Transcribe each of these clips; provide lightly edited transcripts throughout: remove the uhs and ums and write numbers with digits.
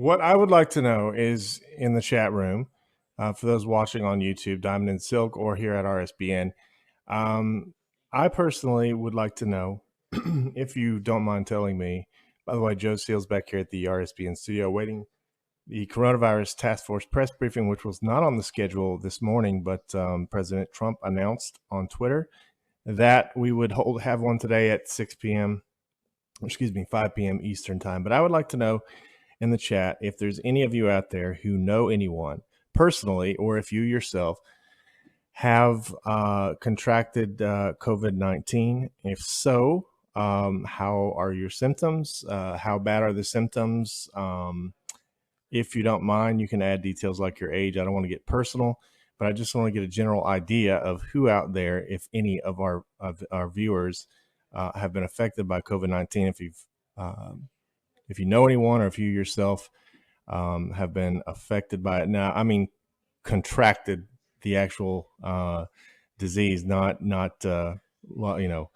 What I would like to know is in the chat room, for those watching on YouTube, Diamond and Silk, or here at RSBN, um, I personally would like to know, if you don't mind telling me. By the way, Joe Seals back here at the RSBN studio waiting the coronavirus task force press briefing, which was not on the schedule this morning, but President Trump announced on Twitter that we would have one today at 6 p.m. 5 p.m. Eastern time. But I would like to know in the chat if there's any of you out there who know anyone personally, or if you yourself have contracted COVID-19. If so, how are your symptoms? How bad are the symptoms? If you don't mind, you can add details like your age. I don't want to get personal, but I just want to get a general idea of who out there, if any of our viewers have been affected by COVID-19. If you know anyone, or if you yourself have been affected by it. Now, I mean, contracted the actual disease, not well,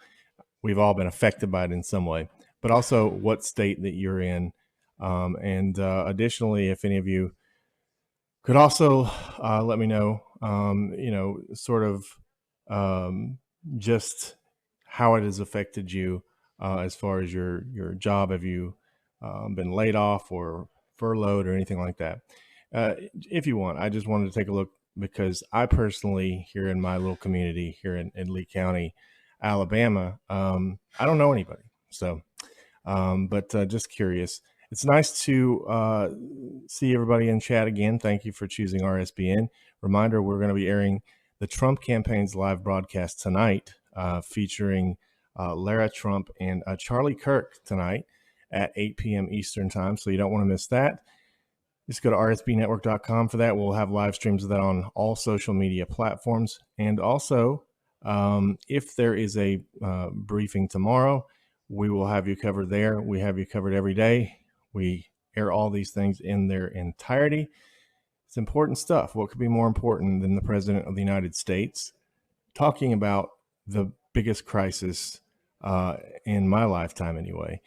we've all been affected by it in some way, but also what state that you're in. And additionally, if any of you could also let me know, sort of just how it has affected you as far as your job. Have you been laid off or furloughed or anything like that? If you want, I just wanted to take a look, because I personally, here in my little community here in Lee County, Alabama, I don't know anybody. So, but just curious. It's nice to see everybody in chat again. Thank you for choosing RSBN. Reminder, we're going to be airing the Trump campaign's live broadcast tonight, featuring Lara Trump and Charlie Kirk tonight at 8 p.m. Eastern time. So you don't want to miss that. Just go to rsbnetwork.com for that. We'll have live streams of that on all social media platforms. And also, if there is a briefing tomorrow, we will have you covered there. We have you covered every day. We air all these things in their entirety. It's important stuff. What could be more important than the President of the United States talking about the biggest crisis in my lifetime anyway?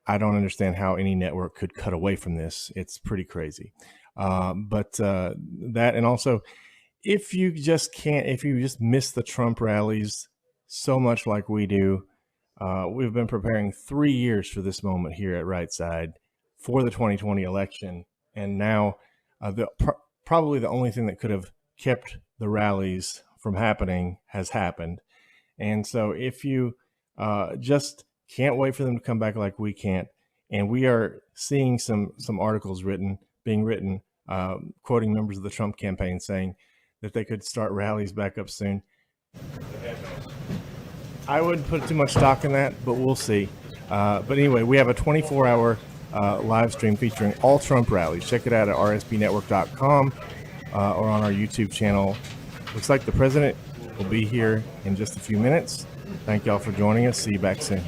I don't understand how any network could cut away from this. It's pretty crazy. But that, and also, if you just miss the Trump rallies so much like we do, we've been preparing 3 years for this moment here at Right Side for the 2020 election. And now probably the only thing that could have kept the rallies from happening has happened. And so if you just can't wait for them to come back like we can't, and we are seeing some articles being written, quoting members of the Trump campaign saying that they could start rallies back up soon. I wouldn't put too much stock in that, but we'll see. But anyway, we have a 24-hour live stream featuring all Trump rallies. Check it out at rsbnetwork.com or on our YouTube channel. Looks like the president will be here in just a few minutes. Thank y'all for joining us. See you back soon.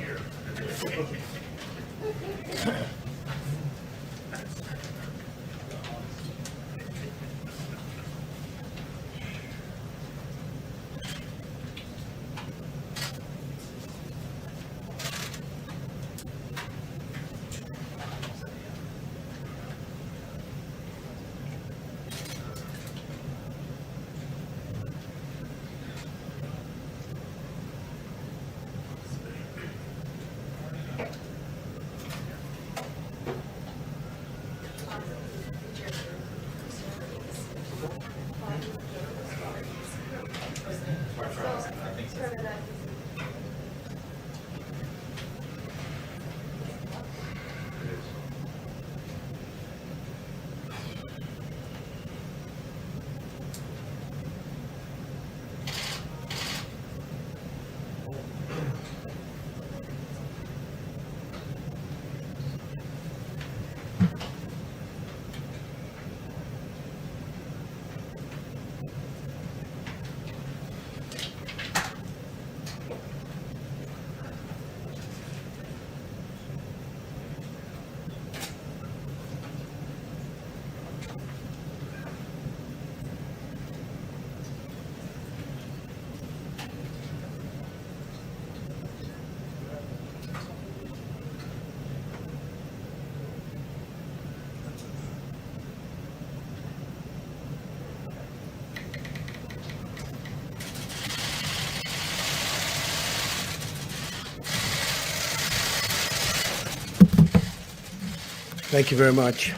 Thank you very much.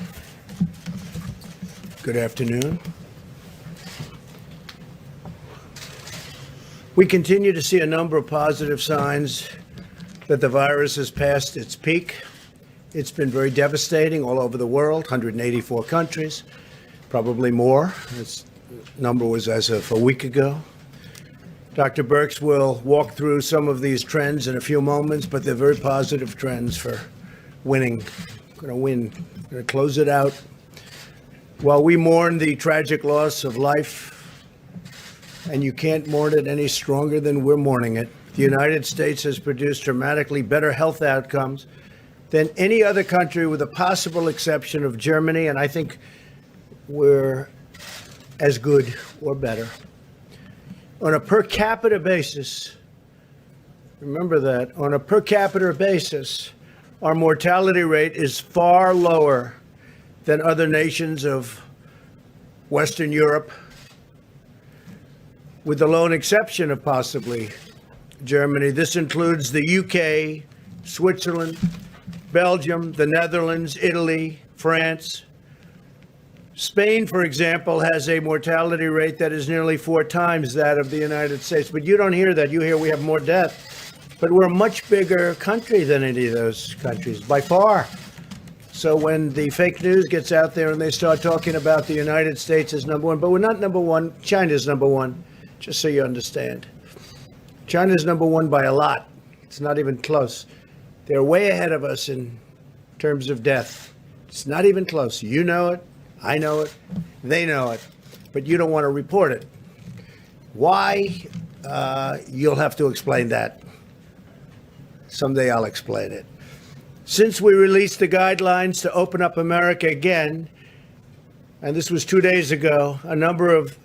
Good afternoon. We continue to see a number of positive signs that the virus has passed its peak. It's been very devastating all over the world, 184 countries, probably more. This number was as of a week ago. Dr. Birx will walk through some of these trends in a few moments, but they're very positive trends for winning. Going to win. Going to close it out. While we mourn the tragic loss of life, and you can't mourn it any stronger than we're mourning it, the United States has produced dramatically better health outcomes than any other country, with a possible exception of Germany, and I think we're as good or better. On a per capita basis, remember that, on a per capita basis, our mortality rate is far lower than other nations of Western Europe, with the lone exception of possibly Germany. This includes the UK, Switzerland, Belgium, the Netherlands, Italy, France. Spain, for example, has a mortality rate that is nearly 4 times that of the United States. But you don't hear that. You hear we have more death. But we're a much bigger country than any of those countries, by far. So when the fake news gets out there and they start talking about the United States as number one, but we're not number one, China's number one, just so you understand. China's number one by a lot. It's not even close. They're way ahead of us in terms of death. It's not even close. You know it. I know it. They know it. But you don't want to report it. Why? You'll have to explain that. Someday I'll explain it. Since we released the guidelines to open up America again, and this was 2 days ago, a number of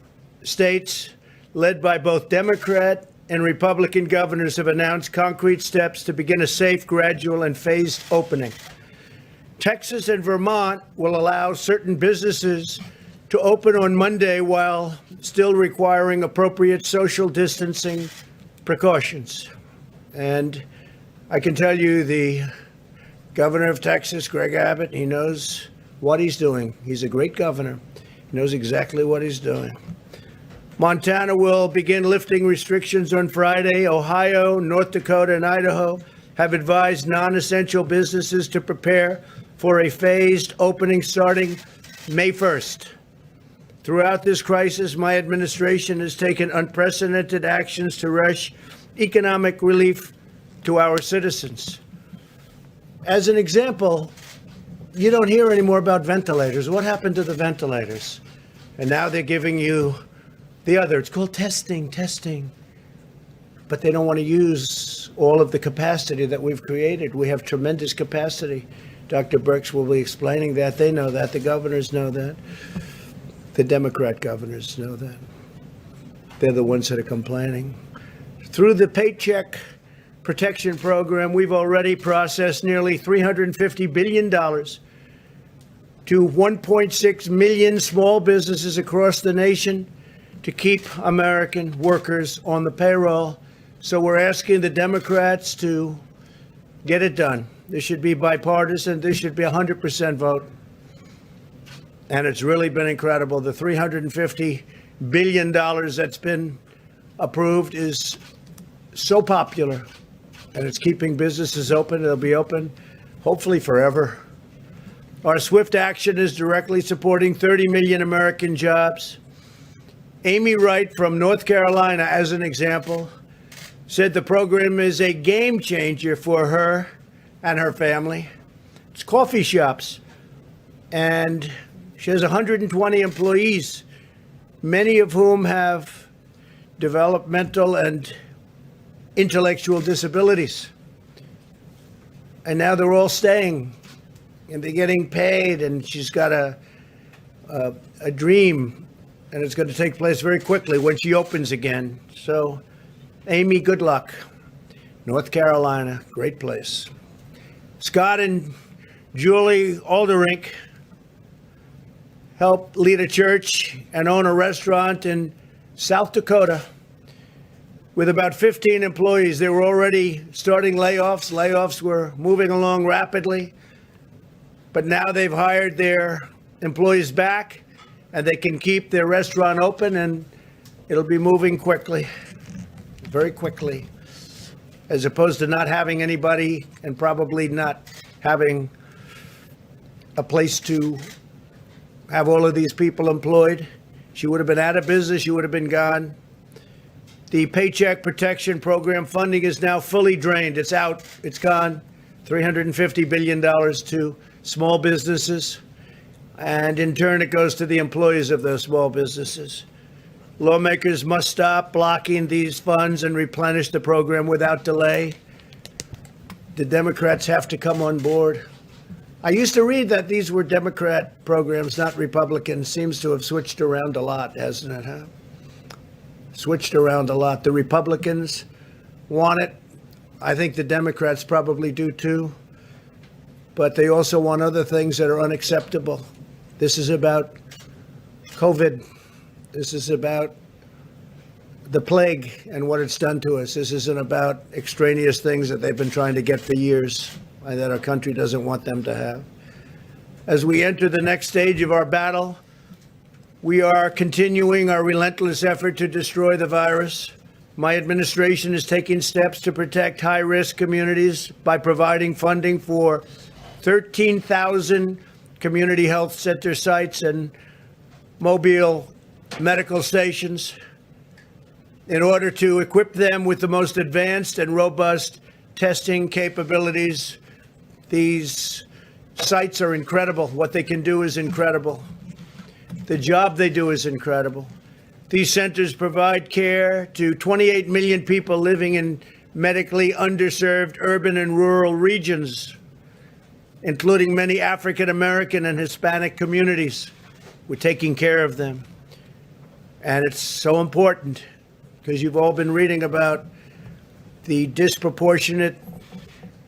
states led by both Democrat and Republican governors have announced concrete steps to begin a safe, gradual, and phased opening. Texas and Vermont will allow certain businesses to open on Monday while still requiring appropriate social distancing precautions. And I can tell you the governor of Texas, Greg Abbott, he knows what he's doing. He's a great governor. He knows exactly what he's doing. Montana will begin lifting restrictions on Friday. Ohio, North Dakota, and Idaho have advised non-essential businesses to prepare for a phased opening starting May 1st. Throughout this crisis, my administration has taken unprecedented actions to rush economic relief to our citizens. As an example, you don't hear anymore about ventilators. What happened to the ventilators? And now they're giving you the other. It's called testing. But they don't want to use all of the capacity that we've created. We have tremendous capacity. Dr. Birx will be explaining that. They know that. The governors know that. The Democrat governors know that. They're the ones that are complaining. Through the Paycheck Protection Program, we've already processed nearly $350 billion to 1.6 million small businesses across the nation to keep American workers on the payroll. So we're asking the Democrats to get it done. This should be bipartisan. This should be 100% vote. And it's really been incredible. The $350 billion that's been approved is so popular. And it's keeping businesses open. They'll be open, hopefully forever. Our swift action is directly supporting 30 million American jobs. Amy Wright from North Carolina, as an example, said the program is a game changer for her and her family. It's coffee shops. And she has 120 employees, many of whom have developmental and intellectual disabilities. And now they're all staying and they're getting paid, and she's got a dream, and it's going to take place very quickly when she opens again. So, Amy, good luck. North Carolina, great place. Scott and Julie Alderink helped lead a church and own a restaurant in South Dakota with about 15 employees. They were already starting layoffs. Layoffs were moving along rapidly. But now they've hired their employees back, and they can keep their restaurant open, and it'll be moving quickly, very quickly, as opposed to not having anybody and probably not having a place to have all of these people employed. She would have been out of business. She would have been gone. The Paycheck Protection Program funding is now fully drained. It's out. It's gone. $350 billion to small businesses. And in turn, it goes to the employees of those small businesses. Lawmakers must stop blocking these funds and replenish the program without delay. The Democrats have to come on board. I used to read that these were Democrat programs, not Republican. Seems to have switched around a lot, hasn't it, huh? Switched around a lot. The Republicans want it. I think the Democrats probably do too. But they also want other things that are unacceptable. This is about COVID. This is about the plague and what it's done to us. This isn't about extraneous things that they've been trying to get for years and that our country doesn't want them to have. As we enter the next stage of our battle, we are continuing our relentless effort to destroy the virus. My administration is taking steps to protect high-risk communities by providing funding for 13,000 community health center sites and mobile medical stations in order to equip them with the most advanced and robust testing capabilities. These sites are incredible. What they can do is incredible. The job they do is incredible. These centers provide care to 28 million people living in medically underserved urban and rural regions, including many African American and Hispanic communities. We're taking care of them. And it's so important because you've all been reading about the disproportionate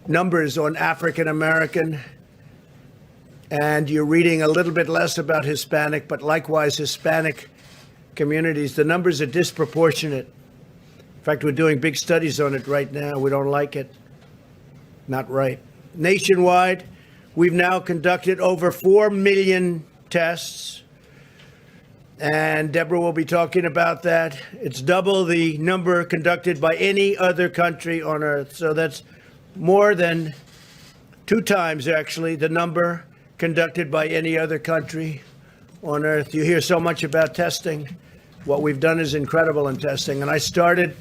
numbers on African American, and you're reading a little bit less about Hispanic, but likewise Hispanic communities. The numbers are disproportionate. In fact, we're doing big studies on it right now. We don't like it. Not right. Nationwide, we've now conducted over 4 million tests. And Deborah will be talking about that. It's double the number conducted by any other country on earth. So that's more than 2 times, actually, the number conducted by any other country on earth. You hear so much about testing. What we've done is incredible in testing. And I started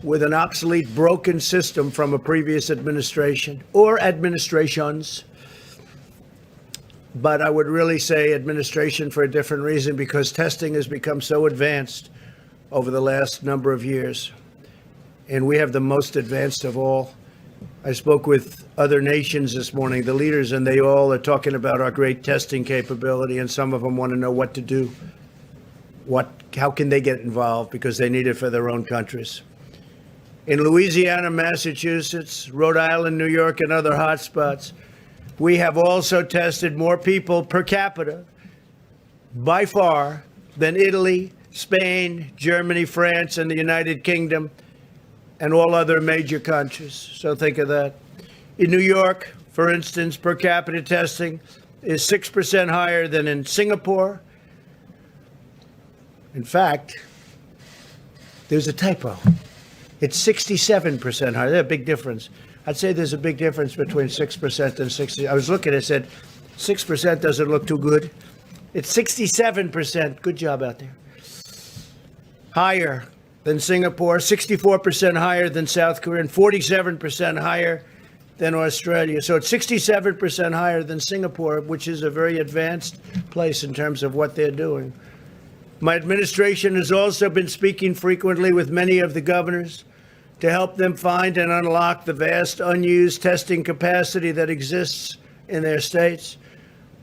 with an obsolete, broken system from a previous administration or administrations. But I would really say administration for a different reason, because testing has become so advanced over the last number of years. And we have the most advanced of all. I spoke with other nations this morning, the leaders, and they all are talking about our great testing capability. And some of them want to know what to do. How can they get involved? Because they need it for their own countries. In Louisiana, Massachusetts, Rhode Island, New York, and other hotspots, we have also tested more people per capita by far than Italy, Spain, Germany, France, and the United Kingdom, and all other major countries. So think of that. In New York, for instance, per capita testing is 6% higher than in Singapore. In fact, there's a typo. It's 67% higher. There's a big difference. I'd say there's a big difference between 6% and 60. I was looking, I said, 6% doesn't look too good. It's 67%. Good job out there. Higher than Singapore, 64% higher than South Korea, and 47% higher than Australia. So it's 67% higher than Singapore, which is a very advanced place in terms of what they're doing. My administration has also been speaking frequently with many of the governors to help them find and unlock the vast unused testing capacity that exists in their states.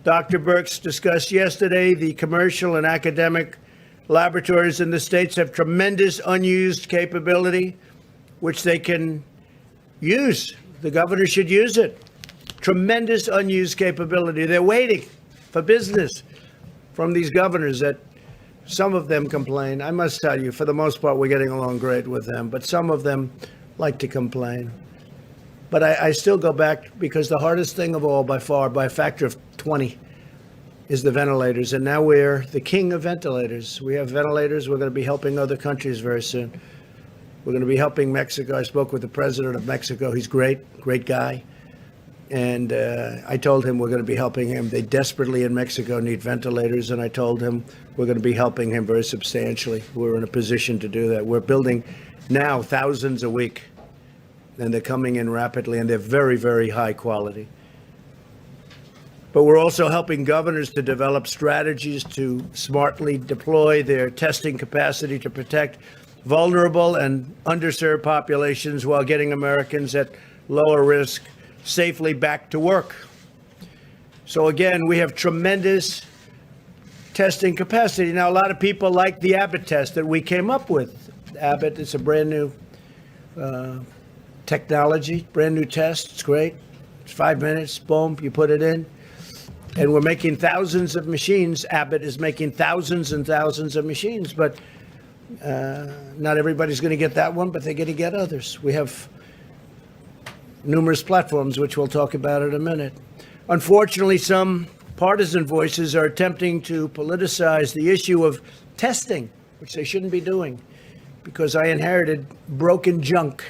Dr. Birx discussed yesterday the commercial and academic laboratories in the states have tremendous unused capability, which they can use. The governor should use it. Tremendous unused capability. They're waiting for business from these governors that some of them complain. I must tell you, for the most part, we're getting along great with them, but some of them like to complain. But I still go back because the hardest thing of all, by far, by a factor of 20, is the ventilators. And now we're the king of ventilators. We have ventilators. We're going to be helping other countries very soon. We're going to be helping Mexico. I spoke with the president of Mexico. He's great guy. And I told him we're going to be helping him. They desperately in Mexico need ventilators. And I told him we're going to be helping him very substantially. We're in a position to do that. We're building now thousands a week. And they're coming in rapidly, and they're very, very high quality. But we're also helping governors to develop strategies to smartly deploy their testing capacity to protect vulnerable and underserved populations while getting Americans at lower risk safely back to work. So again, we have tremendous testing capacity. Now, a lot of people like the Abbott test that we came up with. Abbott, it's a brand new technology, brand new test. It's great. It's 5 minutes, boom, you put it in. And we're making thousands of machines. Abbott is making thousands and thousands of machines, but not everybody's going to get that one, but they're going to get others. We have numerous platforms, which we'll talk about in a minute. Unfortunately, some partisan voices are attempting to politicize the issue of testing, which they shouldn't be doing, because I inherited broken junk.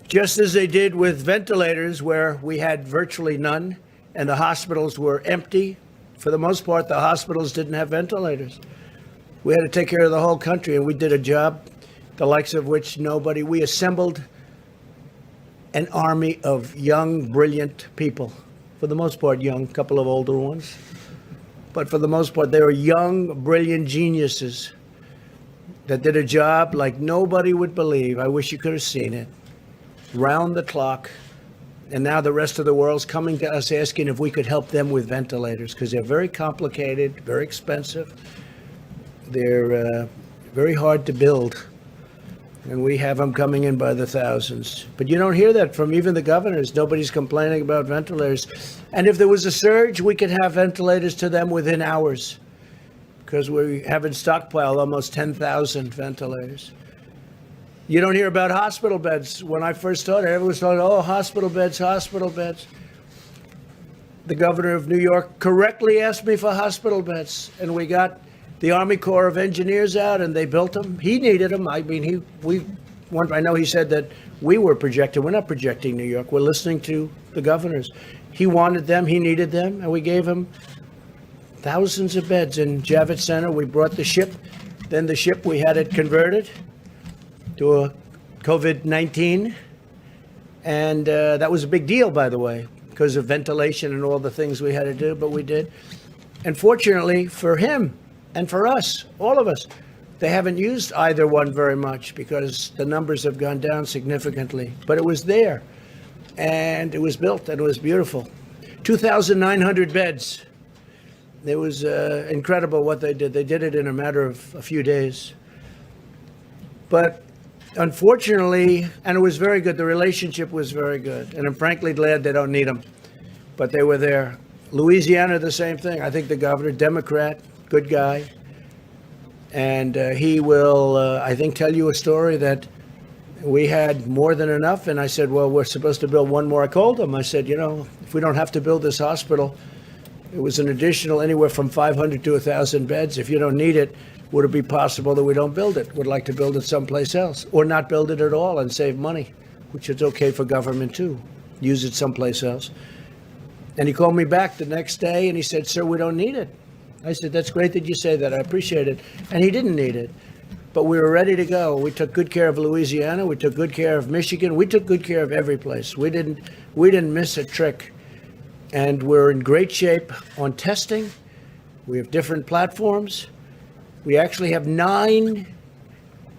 Just as they did with ventilators, where we had virtually none and the hospitals were empty. For the most part, the hospitals didn't have ventilators. We had to take care of the whole country, and we did a job the likes of which nobody. We assembled an army of young, brilliant people. For the most part, young, a couple of older ones. But for the most part, they were young, brilliant geniuses that did a job like nobody would believe. I wish you could have seen it. Round the clock. And now the rest of the world's coming to us asking if we could help them with ventilators, because they're very complicated, very expensive. They're very hard to build. And we have them coming in by the thousands. But you don't hear that from even the governors. Nobody's complaining about ventilators. And if there was a surge, we could have ventilators to them within hours, because we have in stockpile almost 10,000 ventilators. You don't hear about hospital beds. When I first started, everyone thought, oh, hospital beds, hospital beds. The governor of New York correctly asked me for hospital beds, and we got the Army Corps of Engineers out, and they built them. He needed them. I mean, I know he said that we were projecting. We're not projecting New York. We're listening to the governors. He wanted them. He needed them, and we gave him thousands of beds in Javits Center. We brought the ship. Then the ship, we had it converted to a COVID-19. And that was a big deal, by the way, because of ventilation and all the things we had to do, but we did. And fortunately for him and for us, all of us, they haven't used either one very much because the numbers have gone down significantly. But it was there, and it was built, and it was beautiful. 2,900 beds. It was incredible what they did. They did it in a matter of a few days. But unfortunately, and it was very good, the relationship was very good. And I'm frankly glad they don't need them, but they were there. Louisiana, the same thing. I think the governor, Democrat, good guy. And he will, I think, tell you a story that we had more than enough. And I said, well, we're supposed to build one more. I called him. I said, you know, if we don't have to build this hospital, it was an additional anywhere from 500 to 1,000 beds. If you don't need it, would it be possible that we don't build it? Would like to build it someplace else, or not build it at all and save money, which is okay for government too. Use it someplace else. And he called me back the next day and he said, sir, we don't need it. I said, that's great that you say that. I appreciate it. And he didn't need it. But we were ready to go. We took good care of Louisiana. We took good care of Michigan. We took good care of every place. We didn't miss a trick. And we're in great shape on testing. We have different platforms. We actually have 9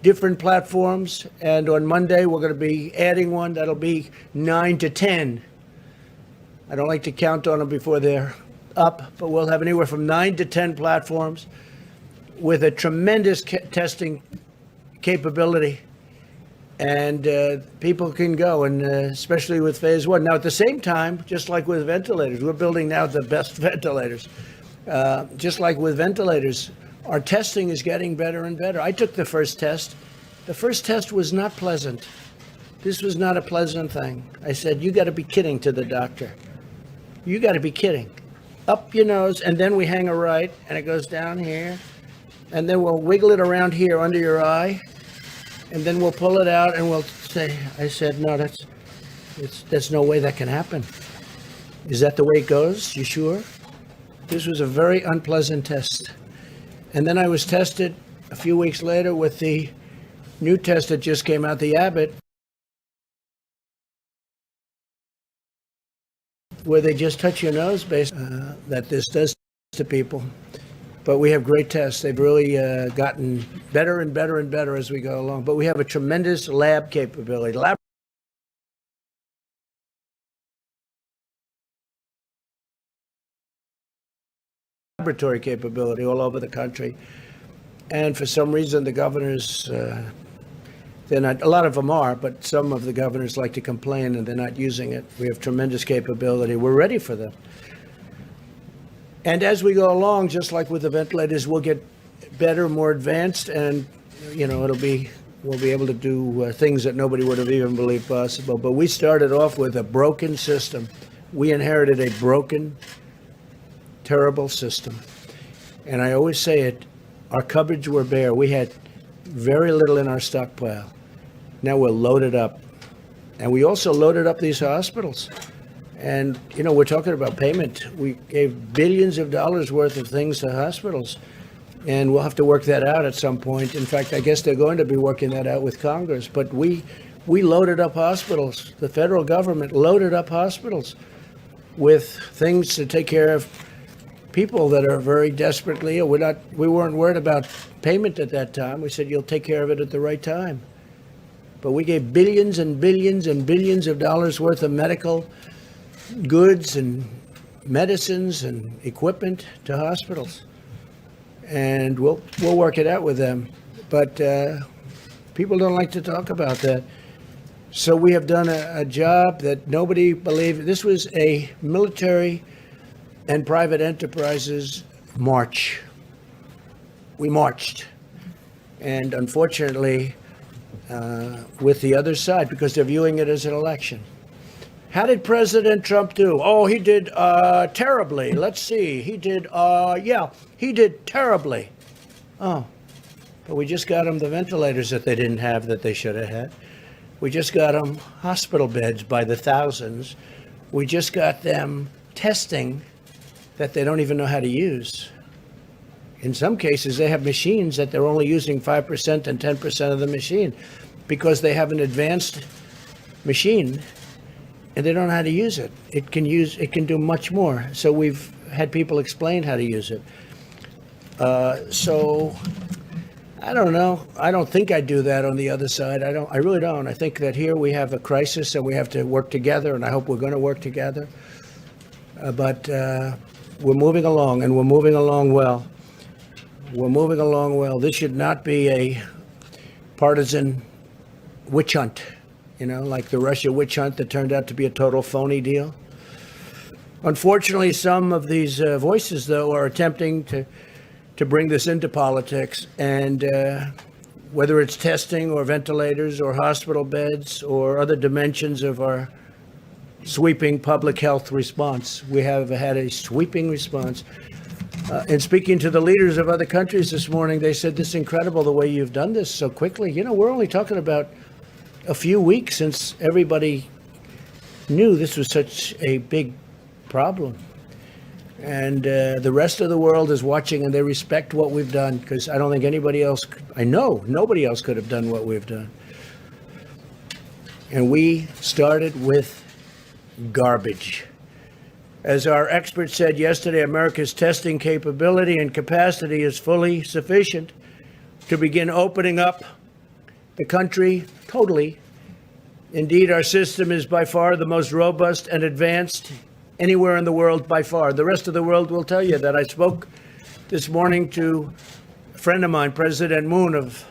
different platforms. And on Monday, we're going to be adding one. That'll be 9 to 10. I don't like to count on them before they're up, but we'll have anywhere from 9 to 10 platforms with a tremendous testing capability. And people can go, and especially with phase 1. Now, at the same time, just like with ventilators, we're building now the best ventilators. Just like with ventilators, our testing is getting better and better. I took the first test. The first test was not pleasant. This was not a pleasant thing. I said, you got to be kidding, to the doctor. You got to be kidding. Up your nose, and then we hang a right, and it goes down here, and then we'll wiggle it around here under your eye, and then we'll pull it out, and we'll say, I said, no, there's no way that can happen. Is that the way it goes? You sure? This was a very unpleasant test. And then I was tested a few weeks later with the new test that just came out, the Abbott, where they just touch your nose, that this does to people. But we have great tests. They've really gotten better and better and better as we go along. But we have a tremendous lab capability. Laboratory capability all over the country. And for some reason, the governors, they're not, a lot of them are, but some of the governors like to complain and they're not using it. We have tremendous capability. We're ready for them. And as we go along, just like with the ventilators, we'll get better, more advanced, and, we'll be able to do things that nobody would have even believed possible. But we started off with a broken system. We inherited a broken, terrible system. And I always say it, our cupboards were bare. We had very little in our stockpile. Now we're loaded up. And we also loaded up these hospitals. And, we're talking about payment. We gave billions of dollars worth of things to hospitals. And we'll have to work that out at some point. In fact, I guess they're going to be working that out with Congress. But we loaded up hospitals. The federal government loaded up hospitals with things to take care of people that are very desperately ill. We weren't worried about payment at that time. We said, you'll take care of it at the right time. But we gave billions and billions and billions of dollars worth of medical goods and medicines and equipment to hospitals. And we'll work it out with them. But people don't like to talk about that. So we have done a job that nobody believed. This was a military and private enterprises march. We marched. And unfortunately, with the other side, because they're viewing it as an election. How did President Trump do? Oh, he did terribly. Let's see. He did terribly. Oh, but we just got them the ventilators that they didn't have that they should have had. We just got them hospital beds by the thousands. We just got them testing that they don't even know how to use. In some cases, they have machines that they're only using 5% and 10% of the machine because they have an advanced machine and they don't know how to use it. It can do much more. So we've had people explain how to use it. So I don't know. I don't think I'd do that on the other side. I really don't. I think that here we have a crisis and we have to work together, and I hope we're going to work together. But we're moving along, and we're moving along well. We're moving along well. This should not be a partisan witch hunt, like the Russia witch hunt that turned out to be a total phony deal. Unfortunately, some of these voices, though, are attempting to bring this into politics, and whether it's testing or ventilators or hospital beds or other dimensions of our sweeping public health response. We have had a sweeping response. And speaking to the leaders of other countries this morning, they said, this is incredible the way you've done this so quickly. We're only talking about a few weeks since everybody knew this was such a big problem. And the rest of the world is watching, and they respect what we've done, because I don't think anybody else, I know nobody else could have done what we've done. And we started with garbage. As our expert said yesterday, America's testing capability and capacity is fully sufficient to begin opening up the country totally. Indeed, our system is by far the most robust and advanced anywhere in the world by far. The rest of the world will tell you that. I spoke this morning to a friend of mine, President Moon of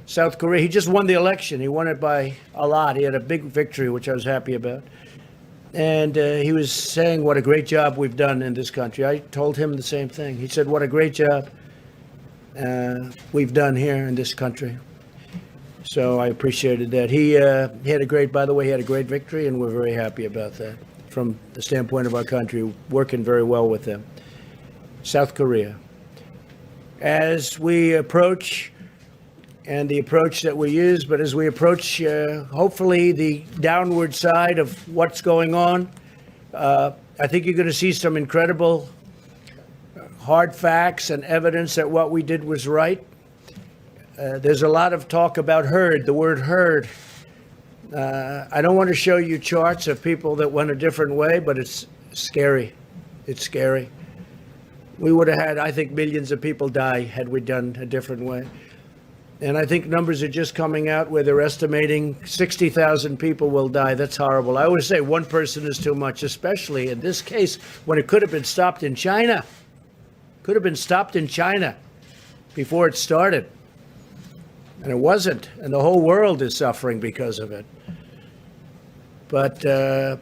South Korea. He just won the election. He won it by a lot. He had a big victory, which I was happy about. And he was saying what a great job we've done in this country. I told him the same thing. He said, what a great job we've done here in this country. So I appreciated that. He had a great, by the way, he had a great victory, and we're very happy about that from the standpoint of our country, working very well with them. South Korea. As we approach, and the approach that we use, but as we approach, hopefully, the downward side of what's going on, I think you're going to see some incredible hard facts and evidence that what we did was right. There's a lot of talk about herd, the word herd. I don't want to show you charts of people that went a different way, but it's scary. It's scary. We would have had, I think, millions of people die had we done a different way. And I think numbers are just coming out where they're estimating 60,000 people will die. That's horrible. I always say one person is too much, especially in this case when it could have been stopped in China. Could have been stopped in China before it started. And it wasn't. And the whole world is suffering because of it. But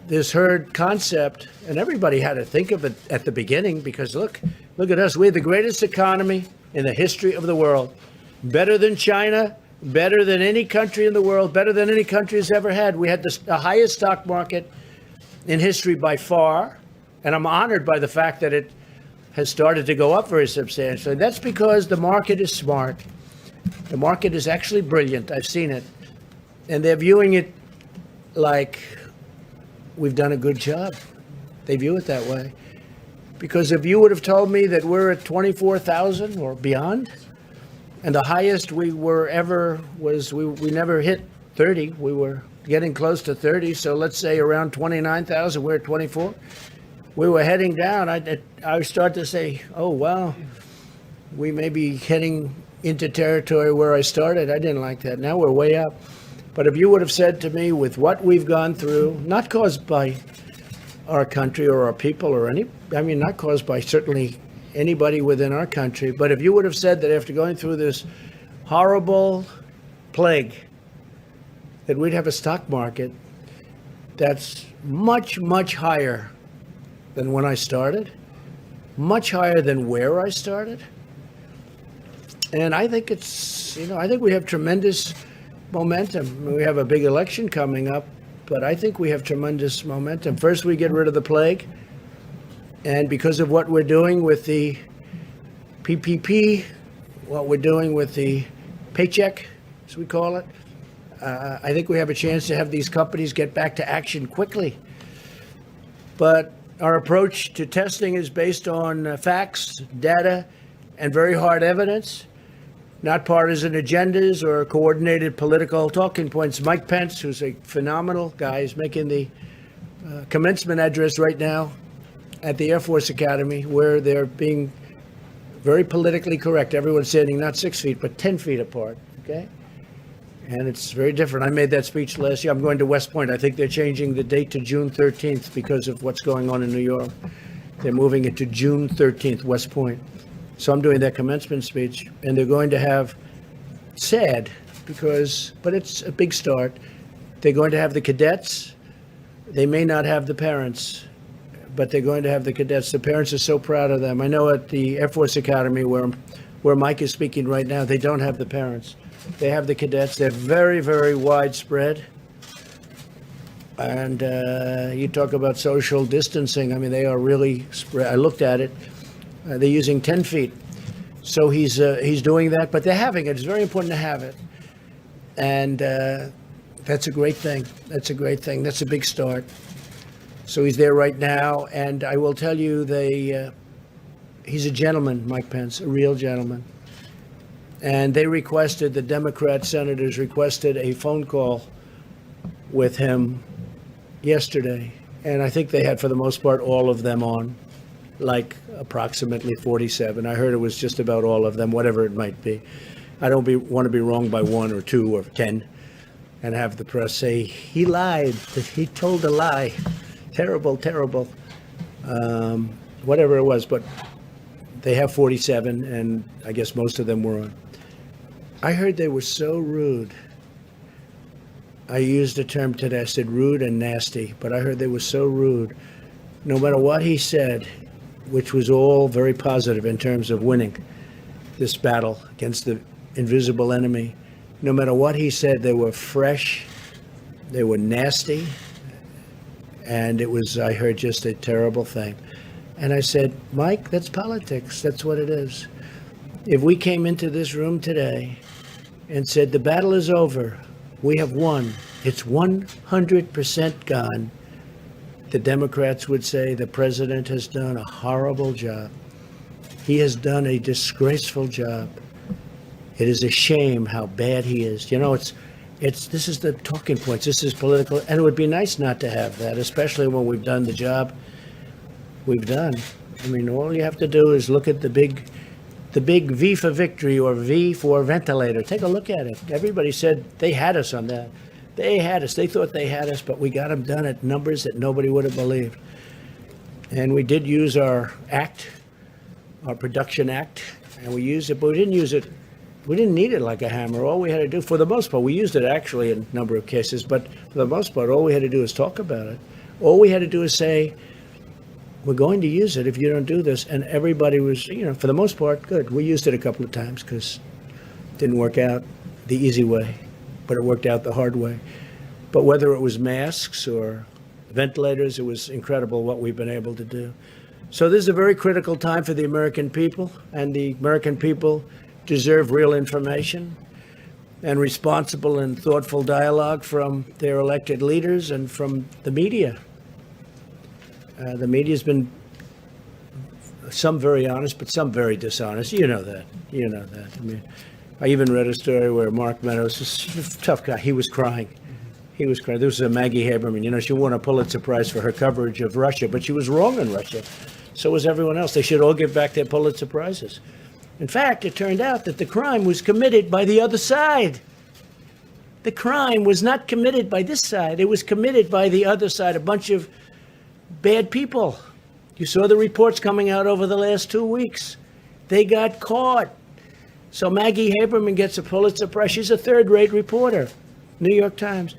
this herd concept, and everybody had to think of it at the beginning because look at us. We're the greatest economy in the history of the world. Better than China, better than any country in the world, better than any country has ever had. We had the highest stock market in history by far. And I'm honored by the fact that it has started to go up very substantially. That's because the market is smart. The market is actually brilliant. I've seen it. And they're viewing it like we've done a good job. They view it that way. Because if you would have told me that we're at 24,000 or beyond, and the highest we were ever was, we never hit 30. We were getting close to 30. So let's say around 29,000, we're at 24. We were heading down. I start to say, oh, wow, we may be heading into territory where I started. I didn't like that. Now we're way up. But if you would have said to me with what we've gone through, not caused by our country or our people or not caused by certainly anybody within our country, but if you would have said that after going through this horrible plague, that we'd have a stock market that's much, much higher than when I started, much higher than where I started. And I think I think we have tremendous momentum. We have a big election coming up, but I think we have tremendous momentum. First, we get rid of the plague. And because of what we're doing with the PPP, what we're doing with the paycheck, as we call it, I think we have a chance to have these companies get back to action quickly. But our approach to testing is based on facts, data, and very hard evidence, not partisan agendas or coordinated political talking points. Mike Pence, who's a phenomenal guy, is making the commencement address right now at the Air Force Academy, where they're being very politically correct. Everyone's standing not 6 feet, but 10 feet apart, okay? And it's very different. I made that speech last year. I'm going to West Point. I think they're changing the date to June 13th because of what's going on in New York. They're moving it to June 13th, West Point. So I'm doing that commencement speech, and they're going to have, sad, but it's a big start. They're going to have the cadets. They may not have the parents, but they're going to have the cadets. The parents are so proud of them. I know at the Air Force Academy where Mike is speaking right now, they don't have the parents. They have the cadets. They're very, very widespread. And you talk about social distancing. I mean, they are really spread. I looked at it. They're using 10 feet. So he's doing that, but they're having it. It's very important to have it. And that's a great thing. That's a great thing. That's a big start. So he's there right now, and I will tell you, he's a gentleman, Mike Pence, a real gentleman. And the Democrat senators requested a phone call with him yesterday. And I think they had, for the most part, all of them on, like approximately 47. I heard it was just about all of them, whatever it might be. I don't want to be wrong by 1 or 2 or 10 and have the press say, he lied, he told a lie. Terrible, terrible, whatever it was, but they have 47, and I guess most of them were on. I heard they were so rude. I used a term today, I said rude and nasty, but I heard they were so rude. No matter what he said, which was all very positive in terms of winning this battle against the invisible enemy, No matter what he said, they were fresh, they were nasty, and it was, I heard, just a terrible thing. And I said, Mike, that's politics. That's what it is. If we came into this room today and said, the battle is over, we have won, it's 100% gone, the Democrats would say the president has done a horrible job. He has done a disgraceful job. It is a shame how bad he is. You know, this is the talking points. This is political, and it would be nice not to have that, especially when we've done the job we've done. I mean, all you have to do is look at the big V for victory or V for ventilator. Take a look at it. Everybody said they had us on that. They had us. They thought they had us, but we got them done at numbers that nobody would have believed. And we did use our act, our production act, and we used it, but we didn't use it. We didn't need it like a hammer. All we had to do, for the most part, we used it actually in a number of cases, but for the most part, all we had to do is talk about it. All we had to do is say, we're going to use it if you don't do this. And everybody was, you know, for the most part, good. We used it a couple of times because it didn't work out the easy way, but it worked out the hard way. But whether it was masks or ventilators, it was incredible what we've been able to do. So this is a very critical time for the American people, and the American people deserve real information and responsible and thoughtful dialogue from their elected leaders and from the media. The media's been some very honest, but some very dishonest. You know that. You know that. I mean, I even read a story where Mark Meadows, this tough guy, he was crying. He was crying. This was Maggie Haberman. You know, she won a Pulitzer Prize for her coverage of Russia, but she was wrong on Russia. So was everyone else. They should all give back their Pulitzer Prizes. In fact, it turned out that the crime was committed by the other side. The crime was not committed by this side. It was committed by the other side, a bunch of bad people. You saw the reports coming out over the last 2 weeks. They got caught. So Maggie Haberman gets a Pulitzer Prize. She's a third-rate reporter, New York Times.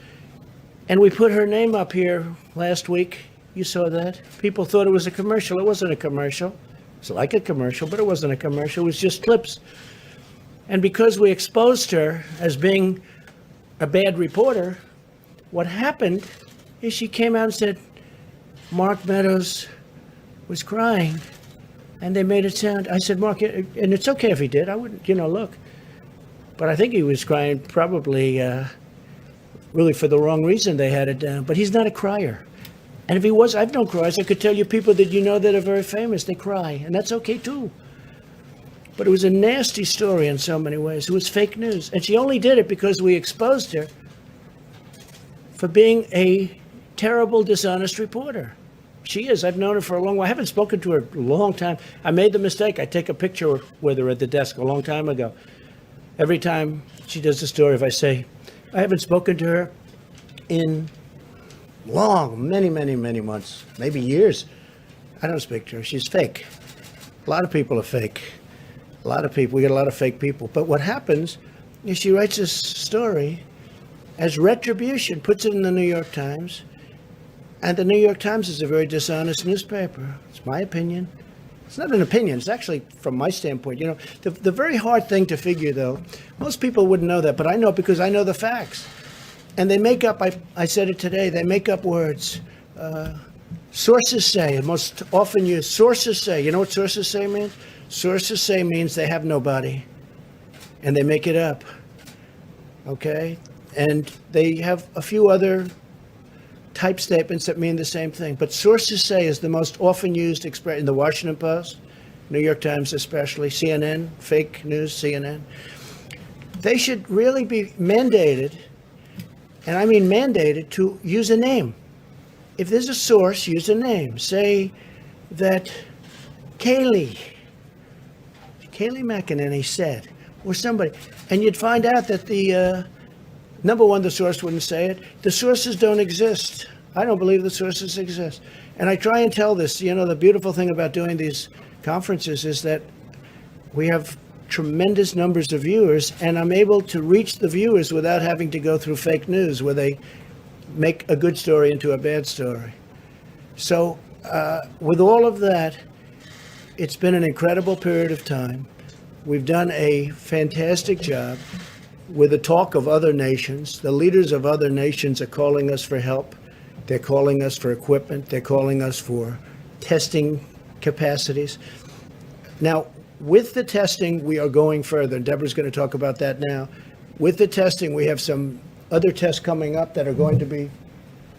And we put her name up here last week. You saw that. People thought it was a commercial. It wasn't a commercial. It's like a commercial, but it wasn't a commercial. It was just clips. And because we exposed her as being a bad reporter, what happened is she came out and said, Mark Meadows was crying, and they made it sound. I said, Mark, and it's okay if he did. I wouldn't, look. But I think he was crying probably really for the wrong reason they had it down. But he's not a crier. And if he was, I've known criers. I could tell you people that you know that are very famous. They cry, and that's okay too. But it was a nasty story in so many ways. It was fake news. And she only did it because we exposed her for being a terrible, dishonest reporter. She is. I've known her for a long while. I haven't spoken to her a long time. I made the mistake. I take a picture with her at the desk a long time ago. Every time she does a story, if I say, I haven't spoken to her in many months, maybe years, I don't speak to her. She's fake. A lot of people are fake. A lot of people. We get a lot of fake people. But what happens is she writes this story as retribution, puts it in the New York Times, and the New York Times is a very dishonest newspaper. It's my opinion. It's not an opinion. It's actually, from my standpoint, the very hard thing to figure, though, most people wouldn't know that, but I know because I know the facts. And they make up, I said it today, they make up words. Sources say, and most often used, sources say. You know what sources say means? Sources say means they have nobody, and they make it up, okay? And they have a few other type statements that mean the same thing. But sources say is the most often used expression in the Washington Post, New York Times especially, CNN, fake news, CNN. They should really be mandated, and I mean mandated, to use a name. If there's a source, use a name. Say that Kayleigh McEnany said, or somebody, and you'd find out that the number one, the source wouldn't say it. The sources don't exist. I don't believe the sources exist. And I try and tell this, the beautiful thing about doing these conferences is that we have tremendous numbers of viewers, and I'm able to reach the viewers without having to go through fake news where they make a good story into a bad story. So with all of that, it's been an incredible period of time. We've done a fantastic job. with the talk of other nations. The leaders of other nations are calling us for help. They're calling us for equipment. They're calling us for testing capacities. Now, with the testing, we are going further. Deborah's going to talk about that now. With the testing, we have some other tests coming up that are going to be,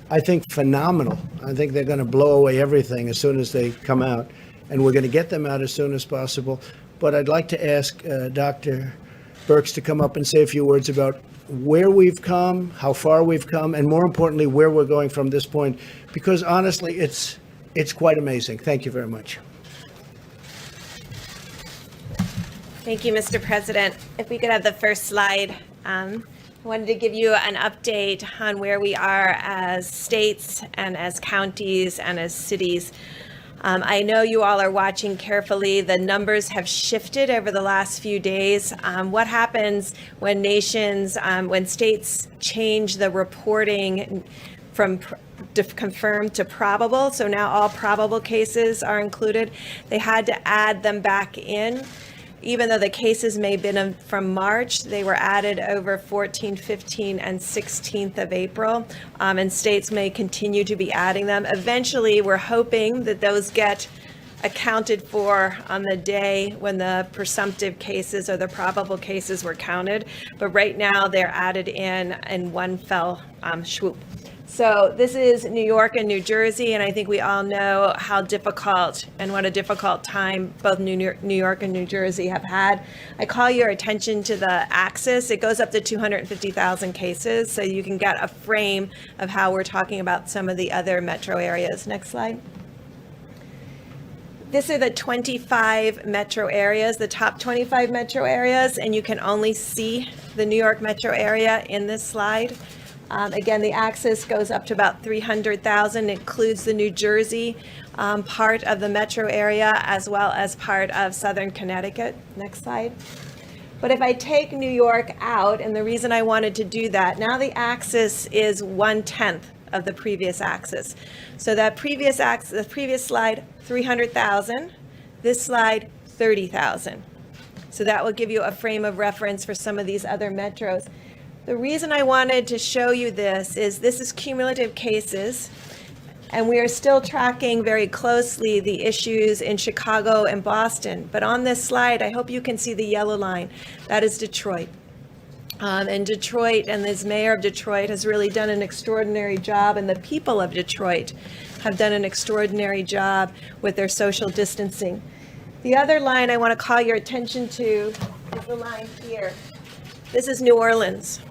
I think, phenomenal. I think they're going to blow away everything as soon as they come out, and we're going to get them out as soon as possible. But I'd like to ask Dr. Birx to come up and say a few words about where we've come, how far we've come, and more importantly, where we're going from this point, because honestly, it's quite amazing. Thank you very much. Thank you, Mr. President. If we could have the first slide. I wanted to give you an update on where we are as states and as counties and as cities. I know you all are watching carefully. The numbers have shifted over the last few days. What happens when when states change the reporting from confirmed to probable? So now all probable cases are included. They had to add them back in. Even though the cases may have been from March, they were added over 14th, 15th, and 16th of April, and states may continue to be adding them. Eventually, we're hoping that those get accounted for on the day when the presumptive cases or the probable cases were counted, but right now they're added in one fell swoop. So this is New York and New Jersey, and I think we all know how difficult and what a difficult time both New York and New Jersey have had. I call your attention to the axis. It goes up to 250,000 cases, so you can get a frame of how we're talking about some of the other metro areas. Next slide. These are the 25 metro areas, the top 25 metro areas, and you can only see the New York metro area in this slide. Again, the axis goes up to about 300,000, includes the New Jersey part of the metro area, as well as part of Southern Connecticut. Next slide. But if I take New York out, and the reason I wanted to do that, now the axis is 1/10 of the previous axis. So that previous axis, the previous slide, 300,000, this slide, 30,000. So that will give you a frame of reference for some of these other metros. The reason I wanted to show you this is cumulative cases, and we are still tracking very closely the issues in Chicago and Boston. But on this slide, I hope you can see the yellow line. That is Detroit. And Detroit and this mayor of Detroit has really done an extraordinary job, and the people of Detroit have done an extraordinary job with their social distancing. The other line I want to call your attention to is the line here. This is New Orleans.